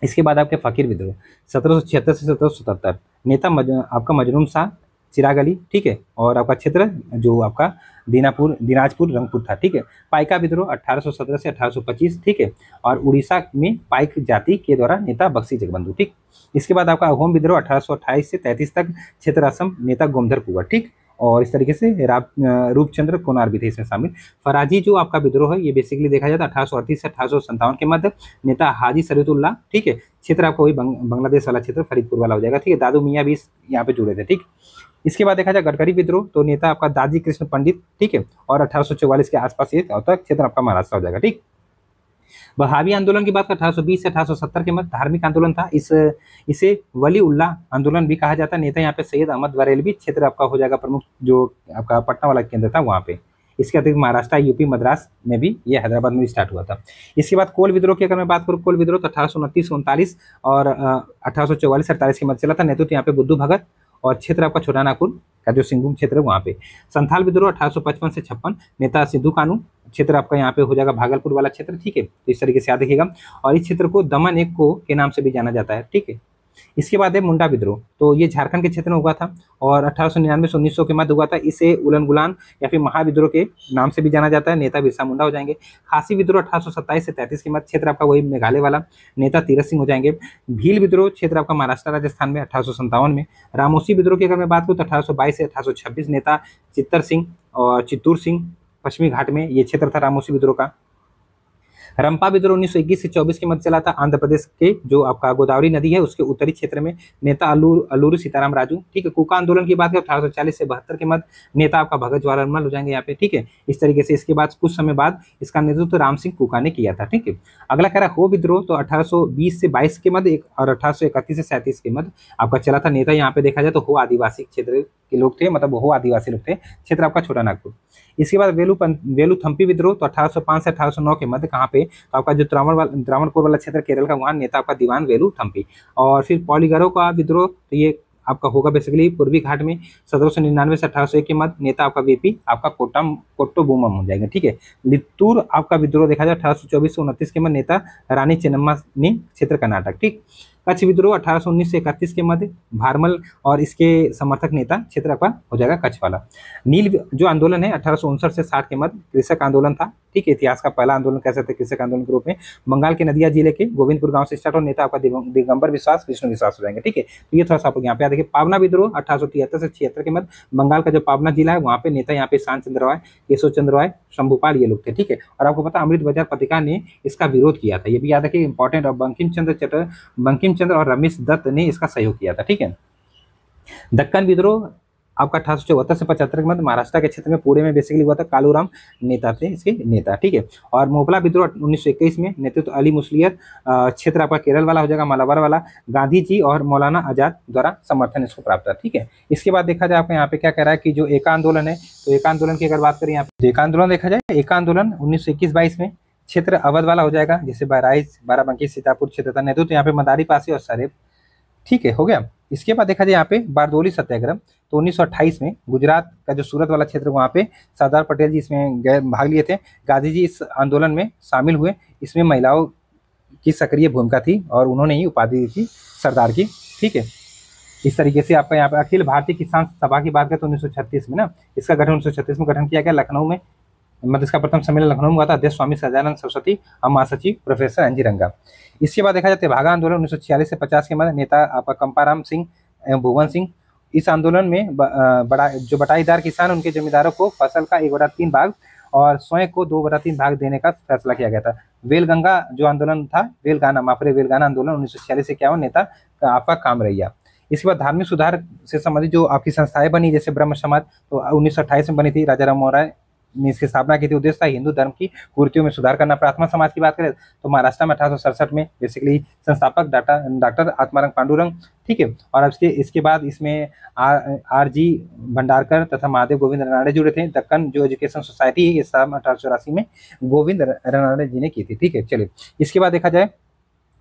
इसके बाद आपके फकीर विद्रोह 1776 से 1777 नेता आपका मजनून शाह चिराग अली, ठीक है। और आपका क्षेत्र जो आपका दिनाजपुर रंगपुर था, ठीक है। पाइका विद्रोह 1817 से 1825, ठीक है। और उड़ीसा में पाइक जाति के द्वारा नेता बख्शी जगबंधु, ठीक। इसके बाद आपका अहोम विद्रोह 1828 से 33 तक, क्षेत्र असम, नेता गोमधर कुंवर, ठीक। और इस तरीके से रूपचंद्र कोनार भी थे इसमें शामिल। फराजी जो आपका विद्रोह है ये बेसिकली देखा जाए तो 1838 से 1857 के मध्य, नेता हाजी शरीफुल्लाह, ठीक है। क्षेत्र आपका वही बांग्लादेश वाला क्षेत्र फरीदपुर वाला हो जाएगा, ठीक है। दादू मियाँ भी यहाँ पे जुड़े थे, ठीक। इसके बाद देखा जाए गडकरी विद्रोह तो नेता आपका दाजी कृष्ण पंडित, ठीक है। और 1844 के आसपास ये होता है, क्षेत्र आपका महाराष्ट्र हो जाएगा, ठीक। बहावी आंदोलन की बात कर 1820 से 1870 के मध्य धार्मिक आंदोलन था। इसे वली उल्लाह आंदोलन भी कहा जाता है। नेता यहाँ पे सैयद अहमद बरेलवी, क्षेत्र आपका हो जाएगा प्रमुख जो आपका पटना वाला केंद्र था वहाँ पे। इसके अतिरिक्त महाराष्ट्र, यूपी, मद्रास में भी ये हैदराबाद में भी स्टार्ट हुआ था। इसके बाद कोल विद्रोह की अगर मैं बात करूँ, कोल विद्रोह तो 1829-39 और 1844-48 के मध्य चला था। नेतृत्व यहाँ पे बुद्धू भगत और क्षेत्र आपका छोटा नागपुर का जो सिंहभूम क्षेत्र है वहाँ पे। संथाल विद्रोह 1855 से 56, नेता सिद्धू कानू, क्षेत्र आपका यहाँ पे हो जाएगा भागलपुर वाला क्षेत्र, ठीक है। तो इस तरीके से याद रखिएगा। और इस क्षेत्र को दमन एक को के नाम से भी जाना जाता है, ठीक है। इसके बाद है मुंडा विद्रोह तो ये झारखंड के क्षेत्र में हुआ था और 1899 से 1900 के मध्य हुआ था। इसे उलन गुलान या फिर महाविद्रोह के नाम से भी जाना जाता है। नेता बिरसा मुंडा हो जाएंगे। खासी विद्रोह 1827 से 33 के मध्य, क्षेत्र आपका वही मेघालय वाला, नेता तीरथ सिंह हो जाएंगे। भील विद्रोह क्षेत्र आपका महाराष्ट्र राजस्थान में 1857 में। रामोसी विद्रोह की अगर मैं बात करूँ तो 1822 से 1826, नेता चित्तर सिंह और चित्तूर सिंह पश्चिमी घाट में ये क्षेत्र था रामोसी विद्रोह का। रंपा विद्रोह 1921 से 24 के मध्य चला था। आंध्र प्रदेश के जो आपका गोदावरी नदी है उसके उत्तरी क्षेत्र में, नेता अल्लूरी सीताराम राजू, ठीक है। कुका आंदोलन की बात करें 1840 से 72 के मध्य, नेता आपका भगत जवाहरलाल हो जाएंगे यहाँ पे, ठीक है। इस तरीके से इसके बाद कुछ समय बाद इसका नेतृत्व राम सिंह कुका ने किया था, ठीक है। अगला कह रहा है हो विद्रोह तो 1820 से 22 के मध्य और 1831 से 37 के मध्य आपका चला था। नेता यहाँ पे देखा जाए तो हो आदिवासी क्षेत्र के लोग थे, मतलब हो आदिवासी लोग थे। क्षेत्र आपका छोटा नागपुर। इसके बाद वेलुथम्पी विद्रोह तो 1805 से 1809 के मध्य, कहाँ पे तो आपका जो त्रावणकोर वाला क्षेत्र केरल का, वहाँ नेता आपका दीवान वेलुथम्पी। और फिर पॉलीगरो का विद्रोह तो ये आपका होगा बेसिकली पूर्वी घाट में 1799 से 1801 के मध्य नेता आपका वीपी आपका कोट्टबोमम हो जाएगा। ठीक है। लित्तूर आपका विद्रोह देखा जाए 1824 से 29 के मध्य नेता रानी चेन्नम्मा ने, क्षेत्र कर्नाटक। ठीक। कच्छ विद्रोह 1819 से 31 के मध्य भारमल और इसके समर्थक नेता, क्षेत्र आपका हो जाएगा कच्छ वाला। नील जो आंदोलन है 1859 से 60 के मध्य कृषक आंदोलन था। ठीक है। इतिहास का पहला आंदोलन कह सकते हैं कृषक आंदोलन के रूप में। बंगाल के नदिया जिले के गोविंदपुर गांव से स्टार्ट और नेता आपका दिगंबर विश्वास विष्णु विश्वास हो जाएंगे। ठीक है। तो ये थोड़ा सा आप यहाँ पे देखिए। पावना विद्रोह 1873 से 76 के मध्य बंगाल का जो पावना जिला है वहाँ पे नेता यहाँ पे शांत चंद्र रॉय, केशव चंद्र रॉय, शंभुपाल ये लोग थे। ठीक है। और आपको पता अमृत बाजार पत्रिका ने इसका विरोध किया था, ये भी याद रखिए इंपॉर्टेंट। और बंकिम चंद्र और रमेश दत्त ने इसका सहयोग किया था। ठीक है। दक्कन विद्रोह आपका 1874 से 75 के मध्य महाराष्ट्र के क्षेत्र में पुणे में बेसिकली हुआ था। कालूराम नेता थे इसके नेता। ठीक है। और मोपला विद्रोह 1921 में नेतृत्व अली मुस्लियर, क्षेत्र आपका केरल वाला हो जाएगा, मालाबार वाला। गांधी जी और मौलाना आजाद द्वारा समर्थन इसको प्राप्त था। ठीक है। इसके बाद देखा जाए आपका यहाँ पे क्या कह रहा है कि जो एका आंदोलन है, तो एका आंदोलन की अगर बात करें यहाँ पे एका आंदोलन देखा जाए, एका आंदोलन 1921-22 में क्षेत्र अवध वाला हो जाएगा, जैसे बहराइच, बाराबंकी, सीतापुर क्षेत्र था। नेतृत्व यहाँ पे मदारी पासी और सरेब। ठीक है, हो गया। इसके बाद देखा जाए यहाँ पे बारदोली सत्याग्रह, तो 1928 में गुजरात का जो सूरत वाला क्षेत्र वहाँ पे सरदार पटेल जी इसमें भाग लिए थे। गांधी जी इस आंदोलन में शामिल हुए। इसमें महिलाओं की सक्रिय भूमिका थी और उन्होंने ही उपाधि दी थी सरदार की। ठीक है। इस तरीके से आपका यहाँ पे अखिल भारतीय किसान सभा की बात करें तो 1936 में ना इसका गठन 1936 में गठन किया गया लखनऊ में। मतलब इसका प्रथम सम्मेलन लखनऊ में हुआ था। अध्यक्ष स्वामी सदानंद सरस्वती और महासचिव प्रोफेसर एन जी रंगा। इसके बाद देखा जाए तेभागा आंदोलन 1946 से 50 के मध्य नेता आपका कंपाराम सिंह एवं भुवन सिंह। इस आंदोलन में बटाईदार किसान उनके जमींदारों को फसल का 1/3 भाग और स्वयं को 2/3 भाग देने का फैसला किया गया था। वेलगंगा जो आंदोलन था, वेलगाना आंदोलन 1946 से 51 नेता आपका कामरैया। इसके बाद धार्मिक सुधार से संबंधित जो आपकी संस्थाएं बनी, जैसे ब्रह्म समाज, तो 1928 में बनी थी, राजा राम मोहन राय ने इसकी स्थापना की थी। उद्देश्य था हिंदू धर्म की कुरीतियों में सुधार करना। प्रार्थना समाज की बात करें तो महाराष्ट्र में 1867 में बेसिकली संस्थापक डॉक्टर आत्माराम पांडुरंग। ठीक है। और अब इसके बाद इसमें आर जी भंडारकर तथा महादेव गोविंद रनाड़े जुड़े थे। दक्कन जो एजुकेशन सोसाइटी है ये स्थापना 1884 में गोविंद रनाड़े जी ने की थी। ठीक है। चलिए इसके बाद देखा जाए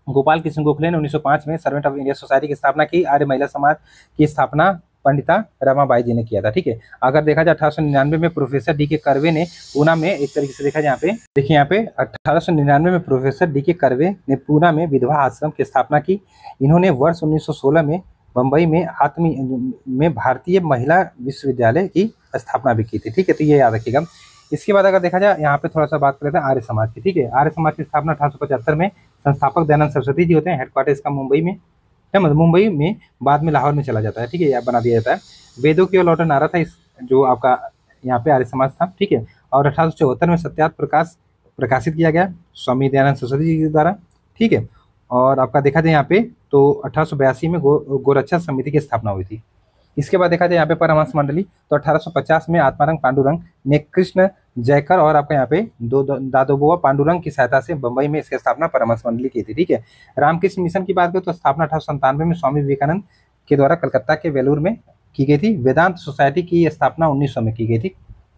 गोपाल कृष्ण गोखले ने 1905 में सर्वेंट ऑफ इंडिया सोसाइटी की स्थापना की। आर्य महिला समाज की स्थापना पंडिता रमाबाई जी ने किया था। ठीक है। अगर देखा जाए 1899 में प्रोफेसर डी के कर्वे ने पूना में, एक तरीके से देखा जाए यहाँ पे देखिए, यहाँ पे 1899 में प्रोफेसर डी के कर्वे ने पूना में विधवा आश्रम की स्थापना की। इन्होंने वर्ष 1916 में बम्बई में भारतीय महिला विश्वविद्यालय की स्थापना भी की थी। ठीक है। तो ये याद रखिएगा। इसके बाद अगर देखा जाए यहाँ पे थोड़ा सा बात कर लेते हैं आर्य समाज की। ठीक है। आर्य समाज की स्थापना 1875 में संस्थापक दयानंद सरस्वती जी होते हैं। हेडक्वार्टर इसका मुंबई में है, मतलब मुंबई में, बाद में लाहौर में चला जाता है। ठीक है। यह बना दिया जाता है। वेदों की ओर लौटा नारा था इस जो आपका यहाँ पे आर्य समाज था। ठीक है। और 1874 में सत्यार्थ प्रकाश प्रकाशित किया गया स्वामी दयानंद सरस्वती जी के द्वारा। ठीक है। और आपका देखा जाए यहाँ पे तो 1882 में गोरक्षा समिति की स्थापना हुई थी। इसके बाद देखा जाए यहाँ पे परमहंस मंडली, तो 1850 में आत्मारंग पांडुरंग ने कृष्ण जयकर और आपका यहाँ पे दादोबुआ पांडुरंग की सहायता से बंबई में इसकी स्थापना परमहंस मंडली की थी। ठीक है। रामकृष्ण मिशन की बात करें तो स्थापना 1897 में स्वामी विवेकानंद के द्वारा कलकत्ता के वेलूर में की गई थी। वेदांत सोसाइटी की स्थापना 1900 में की गई थी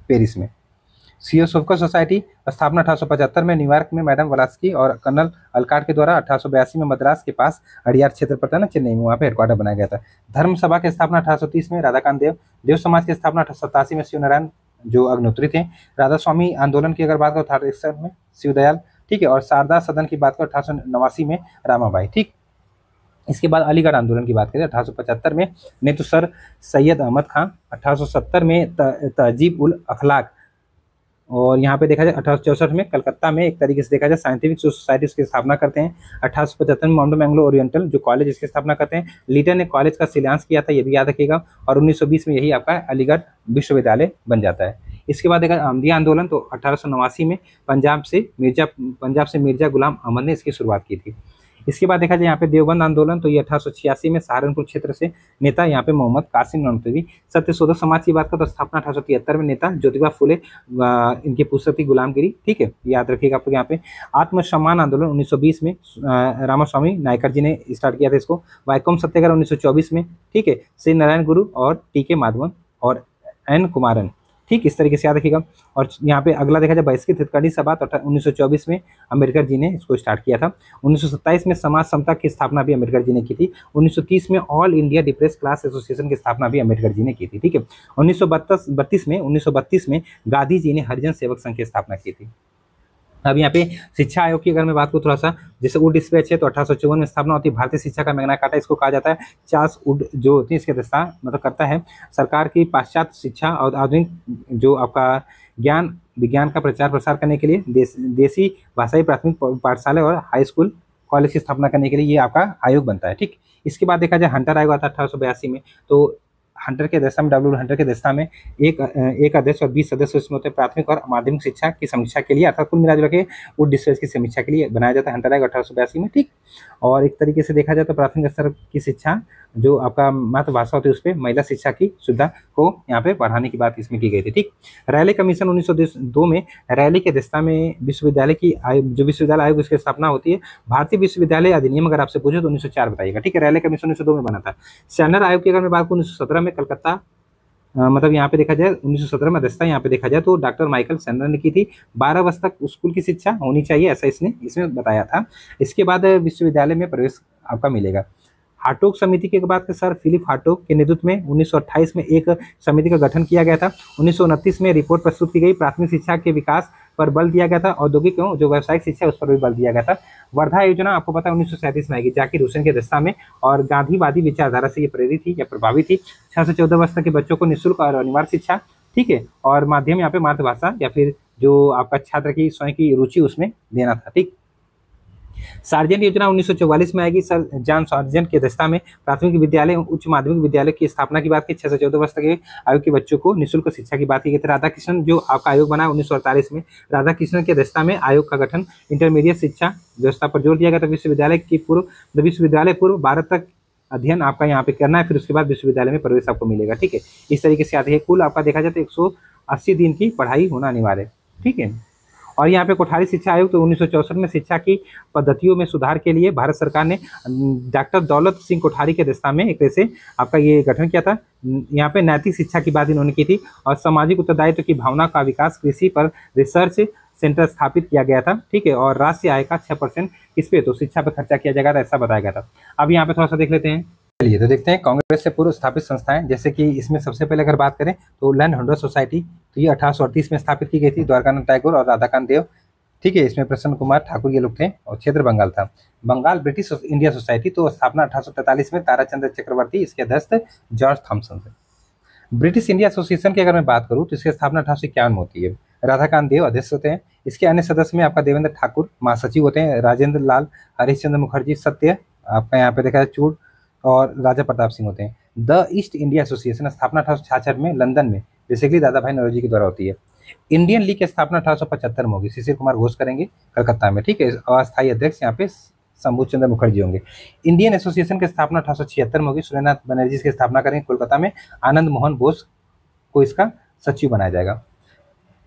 पेरिस में। थियोसोफिकल सोसाइटी स्थापना 1875 में न्यूयॉर्क में मैडम वलास्की और कर्नल अलकाट के द्वारा 1882 में मद्रास के पास अड़ियार क्षेत्र पड़ता है ना चेन्नई में, वहाँ पे हेडक्वार्टर बनाया गया था। धर्म सभा की स्थापना 1830 में राधाकांत देव समाज की स्थापना 1887 में शिवनारायण जो अग्निहोत्री थे। राधा स्वामी आंदोलन की अगर बात करो 1861 में शिवदयाल। ठीक है। और शारदा सदन की बात करो 1889 में रामाबाई। ठीक। इसके बाद अलीगढ़ आंदोलन की बात करें 1875 में नेतृत्व सर सैयद अहमद खान। 1870 में तहजीब उल अखलाक। और यहाँ पे देखा जाए 1864 में कलकत्ता में एक तरीके से देखा जाए साइंटिफिक सोसाइटी की स्थापना करते हैं। 1875 में माउंट एंग्लो ओरिएंटल जो कॉलेज इसकी स्थापना करते हैं। लीडर ने कॉलेज का शिलान्यास किया था, ये भी याद रखिएगा। और 1920 में यही आपका अलीगढ़ विश्वविद्यालय बन जाता है। इसके बाद देखा अहमदिया आंदोलन, तो 1889 में पंजाब से मिर्जा गुलाम अहमद ने इसकी शुरुआत की थी। इसके बाद देखा जाए यहाँ पे देवबंद आंदोलन, तो ये 1886 में सहारनपुर क्षेत्र से नेता यहाँ पे मोहम्मद कासिम ननतवी। सत्यशोधक समाज की बात करें तो स्थापना 1873 में नेता ज्योतिबा फुले इनकी पुस्तक गुलामगिरी। ठीक है। याद रखिएगा आपको यहाँ पे। आत्मसम्मान आंदोलन 1920 में रामास्वामी नायकर जी ने स्टार्ट किया था इसको। वैकोम सत्याग्रह 1924 में। ठीक है। श्री नारायण गुरु और टी के माधवन और एन कुमारन ठीक, इस तरीके से याद रखिएगा। और यहाँ पे अगला देखा जाए बहिष्कृत हितग्राही सभा, तो 1924 में अम्बेडकर जी ने इसको स्टार्ट किया था। 1927 में समाज समता की स्थापना भी अम्बेडकर जी ने की थी। 1930 में all India depress class association की स्थापना भी अम्बेडकर जी ने की थी। ठीक है, 1932 में गांधी जी ने हरिजन सेवक संघ की स्थापना की थी। अब यहाँ पे शिक्षा आयोग की अगर मैं बात करूँ थोड़ा सा, जैसे वुड डिस्पैच है तो 1854 में स्थापना होती है। भारतीय शिक्षा का मैग्ना कार्टा इसको कहा जाता है। चार्ल्स वुड जो होती है इसके दस्ता मतलब करता है सरकार की पाश्चात्य शिक्षा और आधुनिक जो आपका ज्ञान विज्ञान का प्रचार प्रसार करने के लिए देसी भाषाई प्राथमिक पाठशाला और हाई स्कूल कॉलेज की स्थापना करने के लिए ये आपका आयोग बनता है। ठीक, इसके बाद देखा जाए हंटर आयोग आता है 1882 में। तो हंटर के दस्ता में डब्ल्यू हंटर के दस्ता में एक अध्यक्ष और 20 सदस्य उसमें होते हैं। प्राथमिक और माध्यमिक शिक्षा की समीक्षा के लिए अर्थात कुल मिला के वो डिस्ट्रिक्ट की समीक्षा के लिए बनाया जाता है हंटर आयोग 1882 में। ठीक, और एक तरीके से देखा जाए तो प्राथमिक स्तर की शिक्षा जो आपका मातृभाषा होती है उस पर महिला शिक्षा की सुविधा को यहाँ पे बढ़ाने की बात इसमें की गई थी। ठीक, रैले कमीशन 1902 में रैली के दस्ता में विश्वविद्यालय की जो विश्वविद्यालय आयोग उसकी स्थापना होती है। भारतीय विश्वविद्यालय अधिनियम अगर आपसे पूछे तो 1904 बताइएगा। ठीक है, रैले कमीशन 1902 में बना था। सैनर आयोग की अगर मैं बात करूँ 1917 में कलकत्ता मतलब यहाँ पे देखा जाए 1917 में दस्ता यहाँ पे देखा जाए तो डॉक्टर माइकल सैनर ने की थी। 12 वर्ष तक स्कूल की शिक्षा होनी चाहिए ऐसा इसने इसमें बताया था। इसके बाद विश्वविद्यालय में प्रवेश आपका मिलेगा। हार्टोग समिति की बात करें सर फिलिप हार्टोग के नेतृत्व में 1928 में एक समिति का गठन किया गया था। 1929 में रिपोर्ट प्रस्तुत की गई। प्राथमिक शिक्षा के विकास पर बल दिया गया था। औद्योगिक जो व्यावसायिक शिक्षा उस पर भी बल दिया गया था। वर्धा योजना आपको पता है 1937 में आएगी जाकिर हुसैन के दस्ता में और गांधीवादी विचारधारा से ये प्रेरित थी या प्रभावित थी। 6 से 14 वर्ष तक के बच्चों को निःशुल्क और अनिवार्य शिक्षा, ठीक है, और माध्यम यहाँ पे मातृभाषा या फिर जो आपका छात्र की स्वयं की रुचि उसमें देना था। ठीक, सार्जेंट योजना 1944 में आएगी। सर जॉन सार्जेंट के दस्ता में प्राथमिक विद्यालय उच्च माध्यमिक विद्यालय की स्थापना की बात की। 6 से 14 वर्ष तक के आयु के बच्चों को निःशुल्क शिक्षा की बात की गई थी। राधा कृष्णन जो आपका आयोग बना 1948 में, राधा कृष्णन के दस्ता में आयोग का गठन इंटरमीडिएट शिक्षा व्यवस्था पर जोर दिया गया था। विश्वविद्यालय पूर्व 12 तक अध्ययन आपका यहाँ पे करना है, फिर उसके बाद विश्वविद्यालय में प्रवेश आपको मिलेगा। ठीक है, इस तरीके से आती है। कुल आपका देखा जाए तो 180 दिन की पढ़ाई होना अनिवार्य है। ठीक है, और यहाँ पे कोठारी शिक्षा आयोग तो 1964 में शिक्षा की पद्धतियों में सुधार के लिए भारत सरकार ने डॉक्टर दौलत सिंह कोठारी के दस्ता में एक तरह से आपका ये गठन किया था। यहाँ पे नैतिक शिक्षा की बात इन्होंने की थी और सामाजिक उत्तरदायित्व की भावना का विकास कृषि पर रिसर्च सेंटर स्थापित किया गया था। ठीक है, और राष्ट्रीय आय का 6% इस पे तो शिक्षा पर खर्चा किया जाएगा ऐसा बताया गया था। अब यहाँ पे थोड़ा सा देख लेते हैं। चलिए तो देखते हैं कांग्रेस से पूर्व स्थापित संस्थाएं, जैसे कि इसमें सबसे पहले अगर बात करें तो लैंड होल्डर सोसाइटी, तो ये 1838 में स्थापित की गई थी। द्वारकानाथ टैगोर और राधाकांत देव, ठीक है, इसमें प्रसन्न कुमार ठाकुर ये लोग थे और क्षेत्र बंगाल था। बंगाल ब्रिटिश इंडिया सोसाइटी तो स्थापना 1843 में ताराचंद्र चक्रवर्ती, इसके अध्यक्ष जॉर्ज थॉमसन से। ब्रिटिश इंडिया एसोसिएशन की अगर मैं बात करूँ तो इसकी स्थापना 1851 में होती है। राधाकांत देव अध्यक्ष होते हैं। इसके अन्य सदस्य में आपका देवेंद्र ठाकुर महासचिव होते हैं। राजेंद्र लाल, हरिश्चंद्र मुखर्जी सत्य, आपका यहाँ पे देखा है चूड़, और राजा प्रताप सिंह होते हैं। द ईस्ट इंडिया एसोसिएशन स्थापना 1866 में लंदन में बेसिकली दादा भाई नौरोजी के द्वारा होती है। इंडियन लीग की स्थापना 1875 में होगी, शिशिर कुमार घोष करेंगे कलकत्ता में। ठीक है, अस्थायी अध्यक्ष यहाँ पे शंभू चंद्र मुखर्जी होंगे। इंडियन एसोसिएशन की स्थापना 1876 में होगी। सुरेंद्रनाथ बनर्जी की स्थापना करेंगे कोलकाता में। आनंद मोहन बोस को इसका सचिव बनाया जाएगा।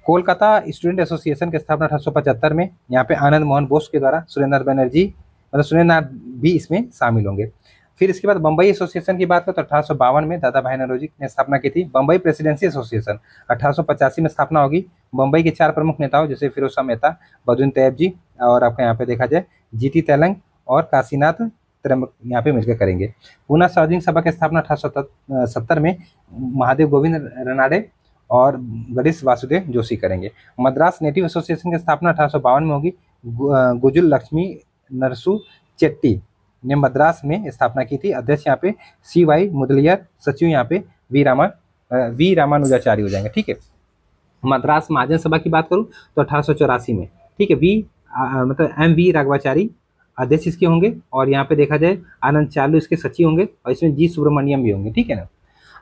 कोलकाता स्टूडेंट एसोसिएशन की स्थापना 1875 में, यहाँ पे आनंद मोहन बोस के द्वारा सुरेंद्रनाथ बनर्जी मतलब सुरेंद्रनाथ भी इसमें शामिल होंगे। फिर इसके बाद बम्बई एसोसिएशन की बात करें तो 1852 में दादा भाई नौरोजी ने स्थापना की थी। बम्बई प्रेसिडेंसी एसोसिएशन 1885 में स्थापना होगी। बम्बई के 4 प्रमुख नेताओं जैसे फिरोज शाह मेहता, बद्रुद्दीन तैयब जी और आपका यहाँ पे देखा जाए जीटी तेलंग और काशीनाथ त्र्यंबक यहाँ पे मिलकर करेंगे। पूना सार्वजनिक सभा की स्थापना 1870 में महादेव गोविंद रनाडे और गणेश वासुदेव जोशी करेंगे। मद्रास नेटिव एसोसिएशन की स्थापना 1852 में होगी। गुजुल लक्ष्मी नरसू चेट्टी ने मद्रास में स्थापना की थी। अध्यक्ष यहाँ पे CY मुदलियार, सचिव यहाँ पे वी रामानुजाचार्य हो जाएंगे। ठीक है, मद्रास महाजन सभा की बात करूँ तो 1884 में, ठीक है, मतलब MV राघवाचारी अध्यक्ष इसके होंगे और यहाँ पे देखा जाए आनंद चालू इसके सचिव होंगे और इसमें जी सुब्रमण्यम भी होंगे। ठीक है ना।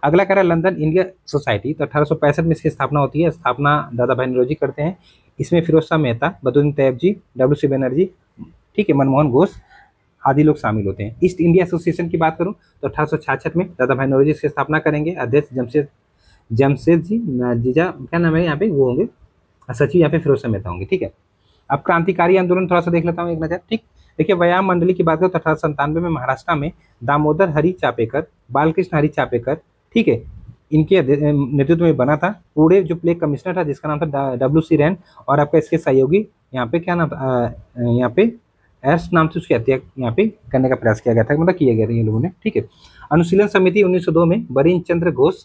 अगला कह रहा है लंदन इंडिया सोसाइटी, तो 1865 में इसकी स्थापना होती है। स्थापना दादा भाई नौरोजी करते हैं। इसमें फिरोज शाह मेहता, बद्रुद्दीन तैयब जी, WC बनर्जी, ठीक है, मनमोहन घोष आदि लोग शामिल होते हैं। ईस्ट इंडिया एसोसिएशन की बात करूं तो 1866 में दादा भाई नौरोजी इसकी स्थापना करेंगे। अध्यक्ष जमशेद जी जीजा क्या नाम है यहाँ पे वो होंगे, सचिव यहाँ पे फिरोज शाह मेहता होंगे। ठीक है, अब क्रांतिकारी आंदोलन थोड़ा सा देख लेता हूँ एक नजर। ठीक, देखिए व्यायाम मंडली की बात करें तो 1897 में महाराष्ट्र में दामोदर हरि चापेकर, बालकृष्ण हरि चापेकर, ठीक है, इनके नेतृत्व में बना था। पूरे जो प्ले कमिश्नर था जिसका नाम था WC रैन, और आपका इसके सहयोगी यहाँ पे क्या नाम था, यहाँ पे एस नाम से उसकी हत्या यहाँ पे करने का प्रयास किया गया था, मतलब किए गए थे ये लोगों ने। ठीक है। अनुशीलन समिति 1902 में बरीन चंद्र घोष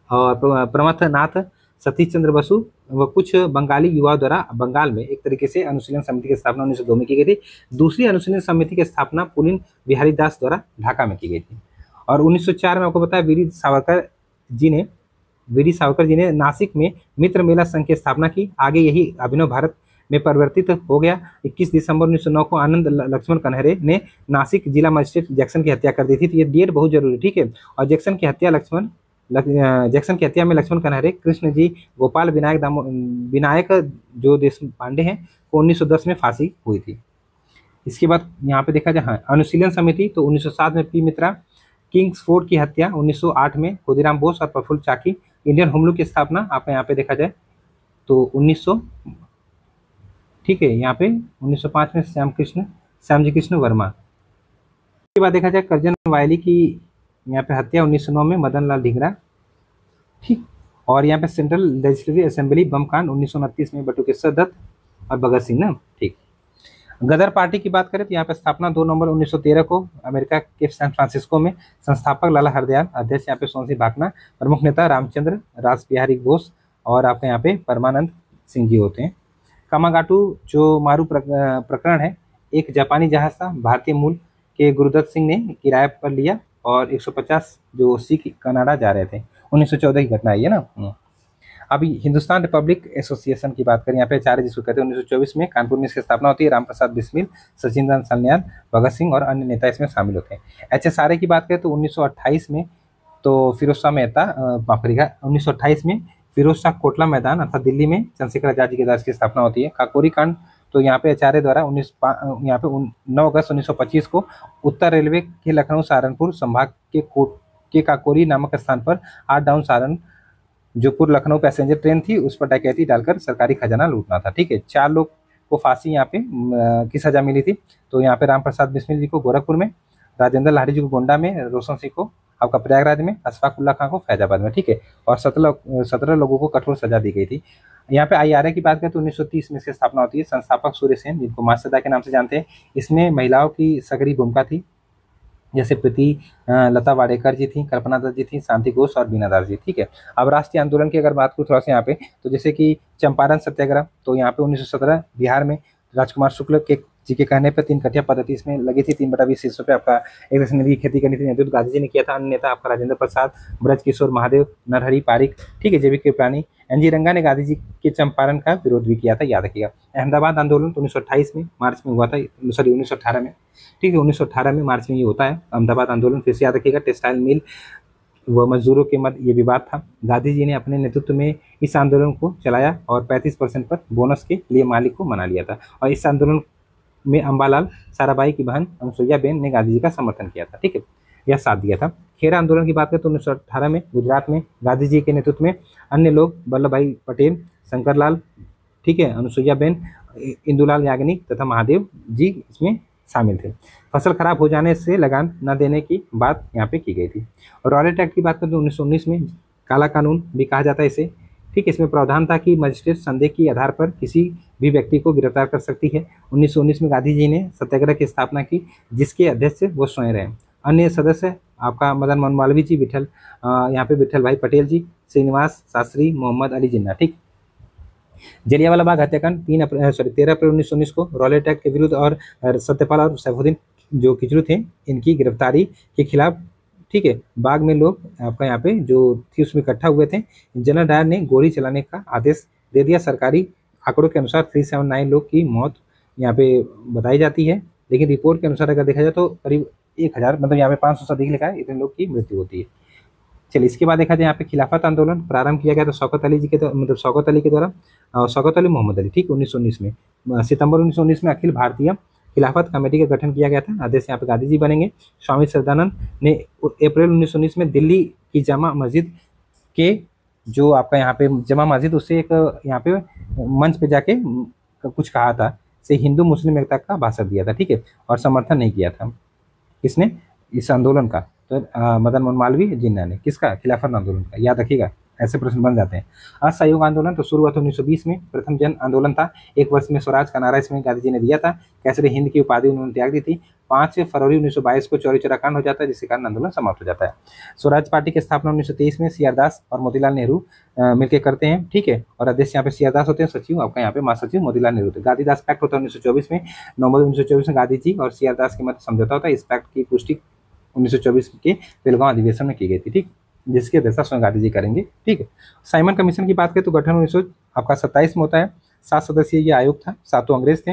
और प्रमथनाथ सतीश चंद्र बसु व कुछ बंगाली युवाओं द्वारा बंगाल में एक तरीके से अनुशीलन समिति की स्थापना 1902 में की गई थी। दूसरी अनुशीलन समिति की स्थापना पुलिन बिहारी दास द्वारा ढाका में की गई थी। और 1904 में आपको बताया वीर सावरकर जी ने नासिक में मित्र मेला संघ की स्थापना की। आगे यही अभिनव भारत में परिवर्तित हो गया। 21 दिसंबर 1909 को आनंद लक्ष्मण कन्हरे ने नासिक जिला मजिस्ट्रेट जैक्सन की हत्या कर दी थी। तो ये डेट बहुत जरूरी, ठीक है। और जैक्सन की हत्या में लक्ष्मण कन्हरे, कृष्ण जी, गोपाल विनायक जो देश पांडे हैं को 1910 में फांसी हुई थी। इसके बाद यहाँ पे देखा जाए, हाँ, अनुशीलन समिति तो 1907 में पी मित्रा, किंग्सफोर्ड की हत्या 1908 में खुदीराम बोस और प्रफुल्ल चाकी, इंडियन होम रूल की स्थापना आप यहाँ पे देखा जाए तो 1900, ठीक है, यहाँ पे 1905 में श्यामजी कृष्ण वर्मा। इसके बाद देखा जाए करजन वायली की यहाँ पे हत्या 1909 में मदन लाल ढींगरा, ठीक। और यहाँ पे सेंट्रल लेजिस्लेटिव असेंबली बम कांड 1929 में बटुकेश्वर दत्त और भगत सिंह ना, ठीक। गदर पार्टी की बात करें तो यहाँ पे स्थापना 2 नवंबर 1913 को अमेरिका के सैन फ्रांसिस्को में। संस्थापक लाला हरदयाल, अध्यक्ष यहाँ पे सोनसी भाकना, प्रमुख नेता रामचंद्र रास बिहारी घोष और आपके यहाँ पे परमानंद सिंह जी होते हैं। कामागाटू जो मारू प्रकरण है, एक जापानी जहाज था भारतीय मूल के गुरुदत्त सिंह ने किराए पर लिया और 150 जो सिख कनाडा जा रहे थे। 1914 की घटना है ये ना। अभी हिंदुस्तान रिपब्लिक एसोसिएशन की बात करें, यहाँ पे आचार्य जिसको कहते हैं, 1924 में कानपुर में इसकी स्थापना होती है। रामप्रसाद बिस्मिल, सचिंद्र सान्याल, भगत सिंह और अन्य नेता इसमें शामिल होते हैं। HSRA की बात करें तो 1928 में तो फिरोज शाह मेहता, माफ करिएगा, 1928 में फिरोज शाह कोटला मैदान अर्थात दिल्ली में चंद्रशेखर आजाद जी के दास की स्थापना होती है। काकोरी कांड तो यहाँ पे आचार्य द्वारा 9 अगस्त 1925 को उत्तर रेलवे के लखनऊ सहारनपुर संभाग के काकोरी नामक स्थान पर 8 डाउन सारण जोपुर लखनऊ पैसेंजर ट्रेन थी, उस पर डकैती डालकर सरकारी खजाना लूटना था। ठीक है। 4 लोग को फांसी यहाँ पे की सजा मिली थी। तो यहाँ पे रामप्रसाद बिस्मिल जी को गोरखपुर में, राजेंद्र लाहिड़ी जी को गोंडा में, रोशन सिंह को आपका प्रयागराज में, अशफाकुल्ला खां को फैजाबाद में, ठीक है। और 17 लोगों को कठोर सजा दी गई थी। यहाँ पे IRA की बात करें तो 1930 में इसकी स्थापना होती है। संस्थापक सूर्य सेन, जिनको मां सदा के नाम से जानते हैं। इसमें महिलाओं की सक्रिय भूमिका थी, जैसे प्रीति लता वाडेकर जी थी, कल्पना दत्त जी थी, शांति घोष और बीना दास जी, ठीक है। अब राष्ट्रीय आंदोलन की अगर बात करूँ थोड़ा सा यहाँ पे, तो जैसे कि चंपारण सत्याग्रह, तो यहाँ पे 1917 बिहार में राजकुमार शुक्ल के जी के कहने पर 3 कटिया पद्धति इसमें लगी थी। 3/20 हिस्सों पे आपका एक दशमलवी खेती करनी थी। नेतृत्व गांधी जी ने किया था। अन्य नेता आपका राजेंद्र प्रसाद, ब्रज किशोर महादेव, नरहरि पारिक, ठीक है, JB कृपलानी, NG रंगा ने गांधी जी के चंपारण का विरोध भी किया था, याद रखिएगा। अहमदाबाद आंदोलन तो 1928 में मार्च में हुआ था, सॉरी 1918 में, ठीक है, 1918 में मार्च में ये होता है अहमदाबाद आंदोलन। फिर से याद रखिएगा, टेक्सटाइल मिल व मजदूरों के मध्य ये विवाद था। गांधी जी ने अपने नेतृत्व में इस आंदोलन को चलाया और 35% पर बोनस के लिए मालिक को मना लिया था। और इस आंदोलन में अम्बालाल साराभाई की बहन अनुसुईया बेन ने गांधी जी का समर्थन किया था, ठीक है, यह साथ दिया था। खेरा आंदोलन की बात करें तो 1918 में गुजरात में गांधी जी के नेतृत्व में अन्य लोग वल्लभ भाई पटेल, शंकरलाल, ठीक है, अनुसुईया बेन, इंदुलाल याग्निक तथा महादेव जी इसमें शामिल थे। फसल खराब हो जाने से लगान न देने की बात यहाँ पे की गई थी। और रॉयलेट एक्ट की बात करें तो 1919 में काला कानून भी कहा जाता है इसे, ठीक है। इसमें प्रावधान था कि मजिस्ट्रेट संदेह के आधार पर किसी भी व्यक्ति को गिरफ्तार कर सकती है। 1919 में गांधी जी ने सत्याग्रह की स्थापना की, जिसके अध्यक्ष वो स्वयं रहे। अन्य सदस्य आपका मदन मोहन मालवीय जी, यहाँ पे विठल भाई पटेल जी, श्रीनिवास शास्त्री, मोहम्मद अली जिन्ना, ठीक। जलियांवाला बाग हत्याकांड 13 अप्रैल 1919 को रॉयलेट एक्ट के विरुद्ध और सत्यपाल और सैफुद्दीन जो किचलू थे, इनकी गिरफ्तारी के खिलाफ, ठीक है, बाग में लोग आपका यहाँ पे जो थी उसमें इकट्ठा हुए थे। जनरल डायर ने गोली चलाने का आदेश दे दिया। सरकारी आंकड़ों के अनुसार 379 लोग की मौत यहाँ पे बताई जाती है, लेकिन रिपोर्ट के अनुसार अगर देखा जाए तो करीब 1000, मतलब यहाँ पे 500 से अधिक लिखा है, इतने लोग की मृत्यु होती है। चलिए, इसके बाद देखा जाए यहाँ पे खिलाफत आंदोलन प्रारंभ किया गया था शौकत अली जी के, मतलब शौकत अली के द्वारा, शौकत अली मोहम्मद अली, ठीक, 1919 में। सितंबर 1919 में अखिल भारतीय खिलाफत कमेटी का गठन किया गया था। आदेश यहाँ पे गांधी जी बनेंगे। स्वामी श्रद्धानंद ने अप्रैल 1919 में दिल्ली की जामा मस्जिद के जो आपका यहाँ पे जामा मस्जिद, उससे एक यहाँ पे मंच पे जाके कुछ कहा था, से हिंदू मुस्लिम एकता का भाषण दिया था, ठीक है, और समर्थन नहीं किया था किसने, इस आंदोलन का, तो मदन मोहन मालवीय, जिन्ना ने। किसका? खिलाफत आंदोलन का, याद रखिएगा, ऐसे प्रश्न बन जाते हैं। असहयोग आंदोलन तो शुरू हुआ था 1920 में, प्रथम जन आंदोलन था। एक वर्ष में स्वराज का नारा इसमें गांधी जी ने दिया था। कैसरे हिंद की उपाधि उन्होंने त्याग दी थी। 5 फरवरी 1922 को चौरी चौरा कांड हो जाता है, जिसके कारण आंदोलन समाप्त हो जाता है। स्वराज पार्टी की स्थापना 1923 में सी आर दास और मोतीलाल नेहरू मिलकर करते हैं, ठीक है। और अध्यक्ष यहाँ पे सी आर दास होते हैं, सचिव आपका यहाँ पे महासचिव मोतीलाल नेहरू होते हैं। गांधीदास पैक्ट होता है 1924 में, नवंबर 1924 में गांधी जी और सी आर दास के मध्य समझौता होता है। इस पैक्ट की पुष्टि 1924 के बेलगांव अधिवेशन में की गई थी, ठीक, जिसकी अध्यक्षता स्वयं गांधी जी करेंगे, ठीक है। साइमन कमीशन की बात करें तो गठन 1927 में होता है। 7 सदस्यीय ये आयोग था, 7 अंग्रेज थे।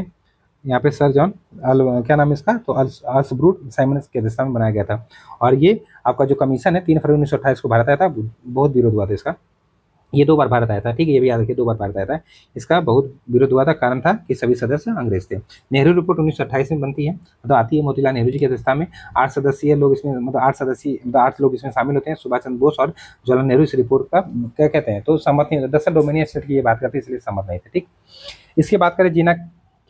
यहाँ पे सर जॉन क्या नाम है इसका, तो अल्सब्रूट साइमन की अध्यक्षता में बनाया गया था। और ये आपका जो कमीशन है 3 फरवरी 1928 को भारत आया था। बहुत विरोध हुआ था इसका, ये 2 बार भारत आया था, ठीक है, ये भी याद रखिए, 2 बार भारत आया था। इसका बहुत विरोध हुआ था, कारण था कि सभी सदस्य अंग्रेज थे। नेहरू रिपोर्ट 1928 में बनती है, मतलब आती है मोतीलाल नेहरू जी की अध्यक्षता में। 8 सदस्यीय लोग इसमें, मतलब 8 लोग इसमें शामिल होते हैं। सुभाष चंद्र बोस और जवाहरलाल नेहरू इस रिपोर्ट का क्या कहते हैं, तो सहमत नहीं होते। 10 डोमिनियन स्टेट की ये बात करते हैं, इसलिए सहमत नहीं थे, ठीक। इसके बात करें जिन्ना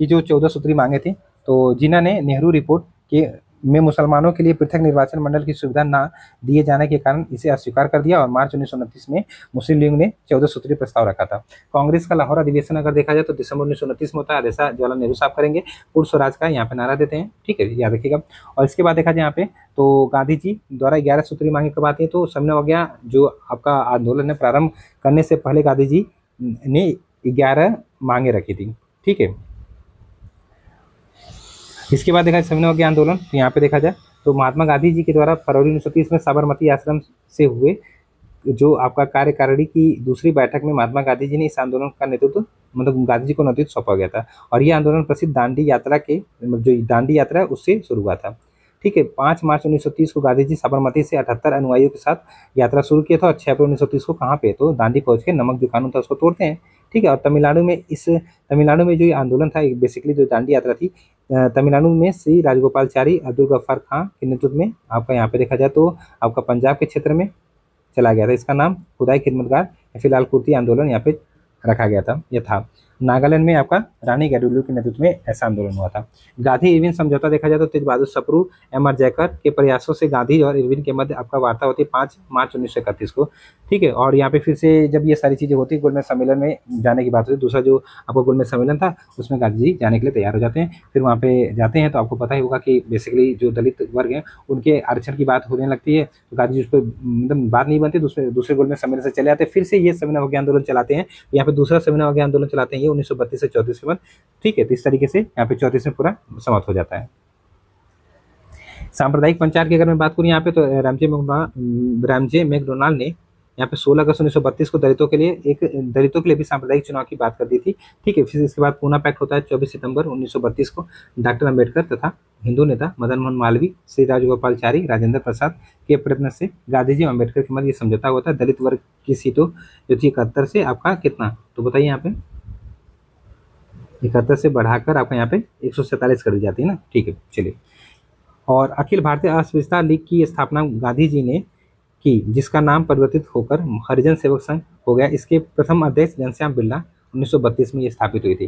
की जो 14 सूत्री मांगे थी, तो जिन्ना ने नेहरू रिपोर्ट के में मुसलमानों के लिए पृथक निर्वाचन मंडल की सुविधा ना दिए जाने के कारण इसे अस्वीकार कर दिया। और मार्च 1929 में मुस्लिम लीग ने 14 सूत्री प्रस्ताव रखा था। कांग्रेस का लाहौर अधिवेशन अगर देखा जाए तो दिसंबर 1929 में होता है। आदेशा जवाहरलाल नेहरू साहब करेंगे, पूर्ण स्वराज का यहाँ पे नारा देते हैं, ठीक है, याद रखिएगा। और इसके बाद देखा जाए यहाँ पे तो गांधी जी द्वारा 11 सूत्री मांगे कब आती है, तो समन्वय हो गया जो आपका आंदोलन है प्रारंभ करने से पहले गांधी जी ने 11 मांगे रखी थी, ठीक है। इसके बाद देखा जाए समन्वय के आंदोलन, तो यहाँ पे देखा जाए तो महात्मा गांधी जी के द्वारा फरवरी 1930 में साबरमती आश्रम से हुए जो आपका कार्यकारिणी की दूसरी बैठक में महात्मा गांधी जी ने इस आंदोलन का नेतृत्व, मतलब गांधी जी को नेतृत्व सौंपा गया था। और ये आंदोलन प्रसिद्ध दांडी यात्रा के, मतलब जो दांडी यात्रा है उससे शुरू हुआ था, ठीक है। 5 मार्च 1930 को गांधी जी साबरमती से 78 अनुयायियों के साथ यात्रा शुरू किया था। और 6 अप्रैल 1930 को कहाँ पे, तो दांडी पहुंच के नमक जो कानून था उसको तोड़ते हैं, ठीक है। और तमिलनाडु में जो ये आंदोलन था, बेसिकली जो दांडी यात्रा थी, तमिलनाडु में श्री राजगोपालचारी अब्दुल गफ्फार खां के नेतृत्व में आपका यहाँ पे देखा जाए तो आपका पंजाब के क्षेत्र में चला गया था। इसका नाम खुदाई खिदमतगार फिलहाल कुर्ती आंदोलन यहाँ पे रखा गया था, यह था। नागालैंड में आपका रानी गैडुलू के नेतृत्व में ऐसा आंदोलन हुआ था। गांधी इरविन समझौता देखा जाए तो तेज बहादुर सप्रू, एम आर जयकर के प्रयासों से गांधी और इरविन के मध्य आपका वार्ता होती है 5 मार्च 1931 को, ठीक है। और यहाँ पे फिर से जब ये सारी चीज़ें होती है, गोलमेज सम्मेलन में जाने की बात होती है। दूसरा जो आपका गोलमेज सम्मेलन था उसमें गांधी जी जाने के लिए तैयार हो जाते हैं। फिर वहाँ पे जाते हैं तो आपको पता ही होगा कि बेसिकली जो दलित वर्ग हैं उनके आरक्षण की बात होने लगती है, तो गांधी जी उस पर मतलब बात नहीं बनती, दूसरे गोलमेज सम्मेलन से चले आते हैं। फिर से ये सविनय अवज्ञा आंदोलन चलाते हैं, यहाँ पे दूसरा सविनय अवज्ञा आंदोलन चलाते हैं ये 1932 से 34 के बाद, ठीक है। तो इस तरीके से यहाँ पे 34 में पूरा समाप्त हो जाता है। सांप्रदायिक पंचायत की अगर मैं बात करूँ यहाँ पे तो रामजे मैकडोनाल्ड ने यहाँ पे 16 अगस्त 1932 को दलितों के लिए भी सांप्रदायिक चुनाव की बात कर दी थी, ठीक है। फिर इसके बाद पूना पैक्ट होता है 24 सितंबर 1932 को। डॉक्टर अंबेडकर तथा हिंदू नेता मदन मोहन मालवीय, श्री राजगोपालचारी, राजेंद्र प्रसाद के प्रयत्न से गांधी जी और अम्बेडकर के मध्य ये समझौता हुआ था। दलित वर्ग की सीटों जो थी 71 से आपका कितना, तो बताइए यहाँ पे 71 से बढ़ाकर आपका यहाँ पे 147 कर दी जाती है ना, ठीक है, चलिए। और अखिल भारतीय अस्पृश्यता लीग की स्थापना गांधी जी ने की, जिसका नाम परिवर्तित होकर हरिजन सेवक संघ हो गया। इसके प्रथम अध्यक्ष घनश्याम बिरला 1932 में ये स्थापित हुई थी।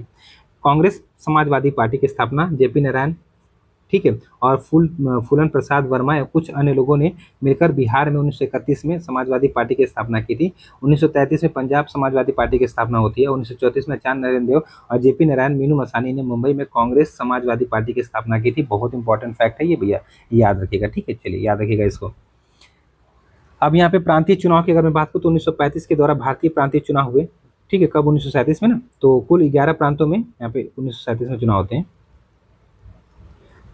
कांग्रेस समाजवादी पार्टी की स्थापना जेपी नारायण, ठीक है, और फूलन प्रसाद वर्मा या कुछ अन्य लोगों ने मिलकर बिहार में 1931 में समाजवादी पार्टी की स्थापना की थी। 1933 में पंजाब समाजवादी पार्टी की स्थापना होती है। 1934 में चांद नरेंद्र देव और जेपी नारायण मीनू मसानी ने मुंबई में कांग्रेस समाजवादी पार्टी की स्थापना की थी। बहुत इंपॉर्टेंट फैक्ट है ये भैया, याद रखिएगा, ठीक है, चलिए याद रखिएगा इसको। अब यहाँ पे प्रांतीय चुनाव की अगर मैं बात करूँ तो 1935 के द्वारा भारतीय प्रांतीय चुनाव हुए, ठीक है, कब 1937 में ना, तो कुल 11 प्रांतों में यहाँ पे 1937 में चुनाव होते हैं,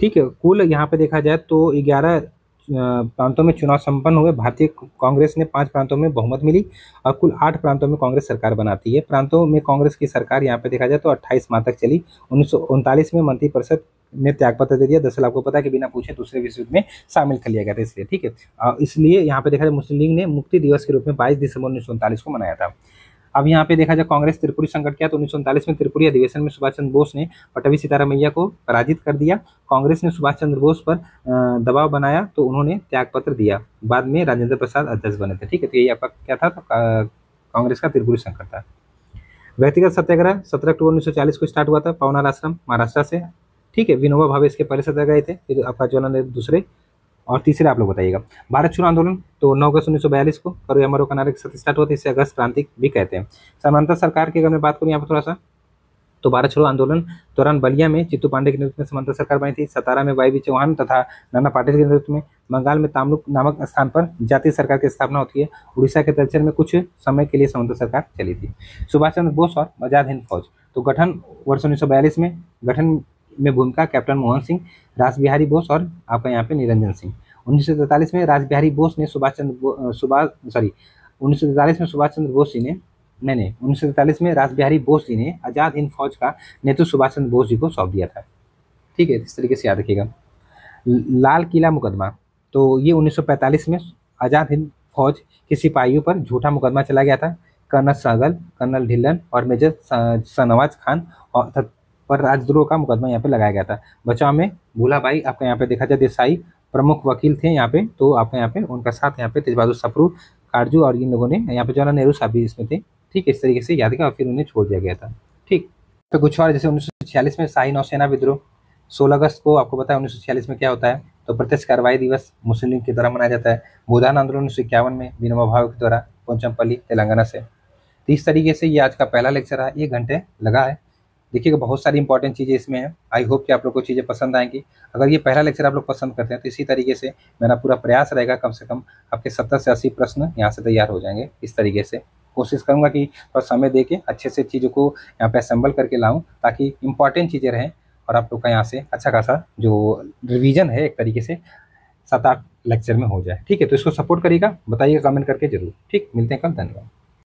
ठीक है। कुल यहाँ पे देखा जाए तो 11 प्रांतों में चुनाव संपन्न हुए। भारतीय कांग्रेस ने 5 प्रांतों में बहुमत मिली और कुल 8 प्रांतों में कांग्रेस सरकार बनाती है। प्रांतों में कांग्रेस की सरकार यहाँ पे देखा जाए तो 28 माह तक चली। 1939 में मंत्रिपरिषद ने त्यागपत्र दे दिया। दरअसल आपको पता है कि बिना पूछे दूसरे विश्व युद्ध में शामिल कर लिया गया था, इसलिए, ठीक है। इसलिए यहाँ पे देखा जाए मुस्लिम लीग ने मुक्ति दिवस के रूप में 22 दिसंबर 1939 को मनाया था। अब यहाँ पे देखा जाए कांग्रेस त्रिपुरी संकट क्या, तो 1939 में त्रिपुरी अधिवेशन में सुभाष चंद्र बोस ने पटवी सीतारामैया को पराजित कर दिया। कांग्रेस ने सुभाष चंद्र बोस पर दबाव बनाया तो उन्होंने त्यागपत्र दिया। बाद में राजेंद्र प्रसाद अध्यक्ष बने थे, ठीक है। तो यही आपका क्या था, तो कांग्रेस का त्रिपुरी संकट था। व्यक्तिगत सत्याग्रह 17 अक्टूबर 1940 को स्टार्ट हुआ था पावनार आश्रम महाराष्ट्र से, ठीक है। विनोबा भावे इसके पहले सत्याग्रही थे, फिर आपका जवाहरलाल नेहरू दूसरे, और तीसरा आप लोग बताइएगा। भारत छोड़ो आंदोलन तो 9 अगस्त 1942 को करो या मरो का नारे के साथ स्टार्ट हुआ था, इसे अगस्त क्रांति भी कहते हैं। समानांतर सरकार की अगर मैं बात करूँ यहाँ पर थोड़ा सा, तो भारत छोड़ो आंदोलन दौरान बलिया में चित्तू पांडे के नेतृत्व में समांतर सरकार बनी थी। सतारा में वाई बी चौहान तथा नाना पाटेल के नेतृत्व में। बंगाल में तामलुक नामक स्थान पर जातीय सरकार की स्थापना होती है। उड़ीसा के तलचर में कुछ समय के लिए समांतर सरकार चली थी। सुभाष चंद्र बोस और आजाद हिंद फौज तो गठन वर्ष 1942 में, गठन में भूमिका कैप्टन मोहन सिंह, रास बिहारी बोस और आपका यहाँ पे निरंजन सिंह। 1943 में रास बिहारी बोस ने सुभाष चंद्र बोस जी ने 1943 में रास बिहारी बोस जी ने आजाद हिंद फौज का नेतृत्व सुभाष चंद्र बोस जी को सौंप दिया था। ठीक है, इस तरीके से याद रखिएगा। लाल किला मुकदमा तो ये 1945 में आजाद हिंद फौज के सिपाहियों पर झूठा मुकदमा चला गया था। कर्नल सहगल, कर्नल ढिल्लन और मेजर शाहनवाज खान और पर राजद्रोह का मुकदमा यहाँ पे लगाया गया था। बचाव में भूलाबाई, आपका यहाँ पे देखा जाए देसाई प्रमुख वकील थे यहाँ पे, तो आपका यहाँ पे उनका साथ यहाँ पे तेज बहादुर सप्रू, कारजू और इन लोगों ने यहाँ पे जवाहरलाल नेहरू साहब भी इसमें थे। ठीक है, इस तरीके से याद किया और फिर उन्हें छोड़ दिया गया था। ठीक, तो कुछ और जैसे 1946 में शाही नौसेना विद्रोह, 16 अगस्त को आपको पता है 1946 में क्या होता है, तो प्रत्यक्ष कार्रवाई दिवस मुस्लिम लीग के द्वारा मनाया जाता है। भूदान आंदोलन 1951 में विनोबा भावे के द्वारा पोचमपल्ली तेलंगाना से। तो इस तरीके से ये आज का पहला लेक्चर रहा, 1 घंटे लगा है। देखिएगा बहुत सारी इंपॉर्टेंट चीज़ें इसमें हैं। आई होप कि आप लोग को चीज़ें पसंद आएंगी। अगर ये पहला लेक्चर आप लोग पसंद करते हैं तो इसी तरीके से मेरा पूरा प्रयास रहेगा, कम से कम आपके 70 से 80 प्रश्न यहाँ से तैयार हो जाएंगे। इस तरीके से कोशिश करूँगा कि थोड़ा समय दे के अच्छे से चीज़ों को यहाँ पे असेंबल करके लाऊँ, ताकि इंपॉर्टेंट चीज़ें रहें और आप लोग का यहाँ से अच्छा खासा जो रिवीजन है एक तरीके से 7-8 लेक्चर में हो जाए। ठीक है, तो इसको सपोर्ट करिएगा, बताइएगा कमेंट करके जरूर। ठीक, मिलते हैं कल, धन्यवाद।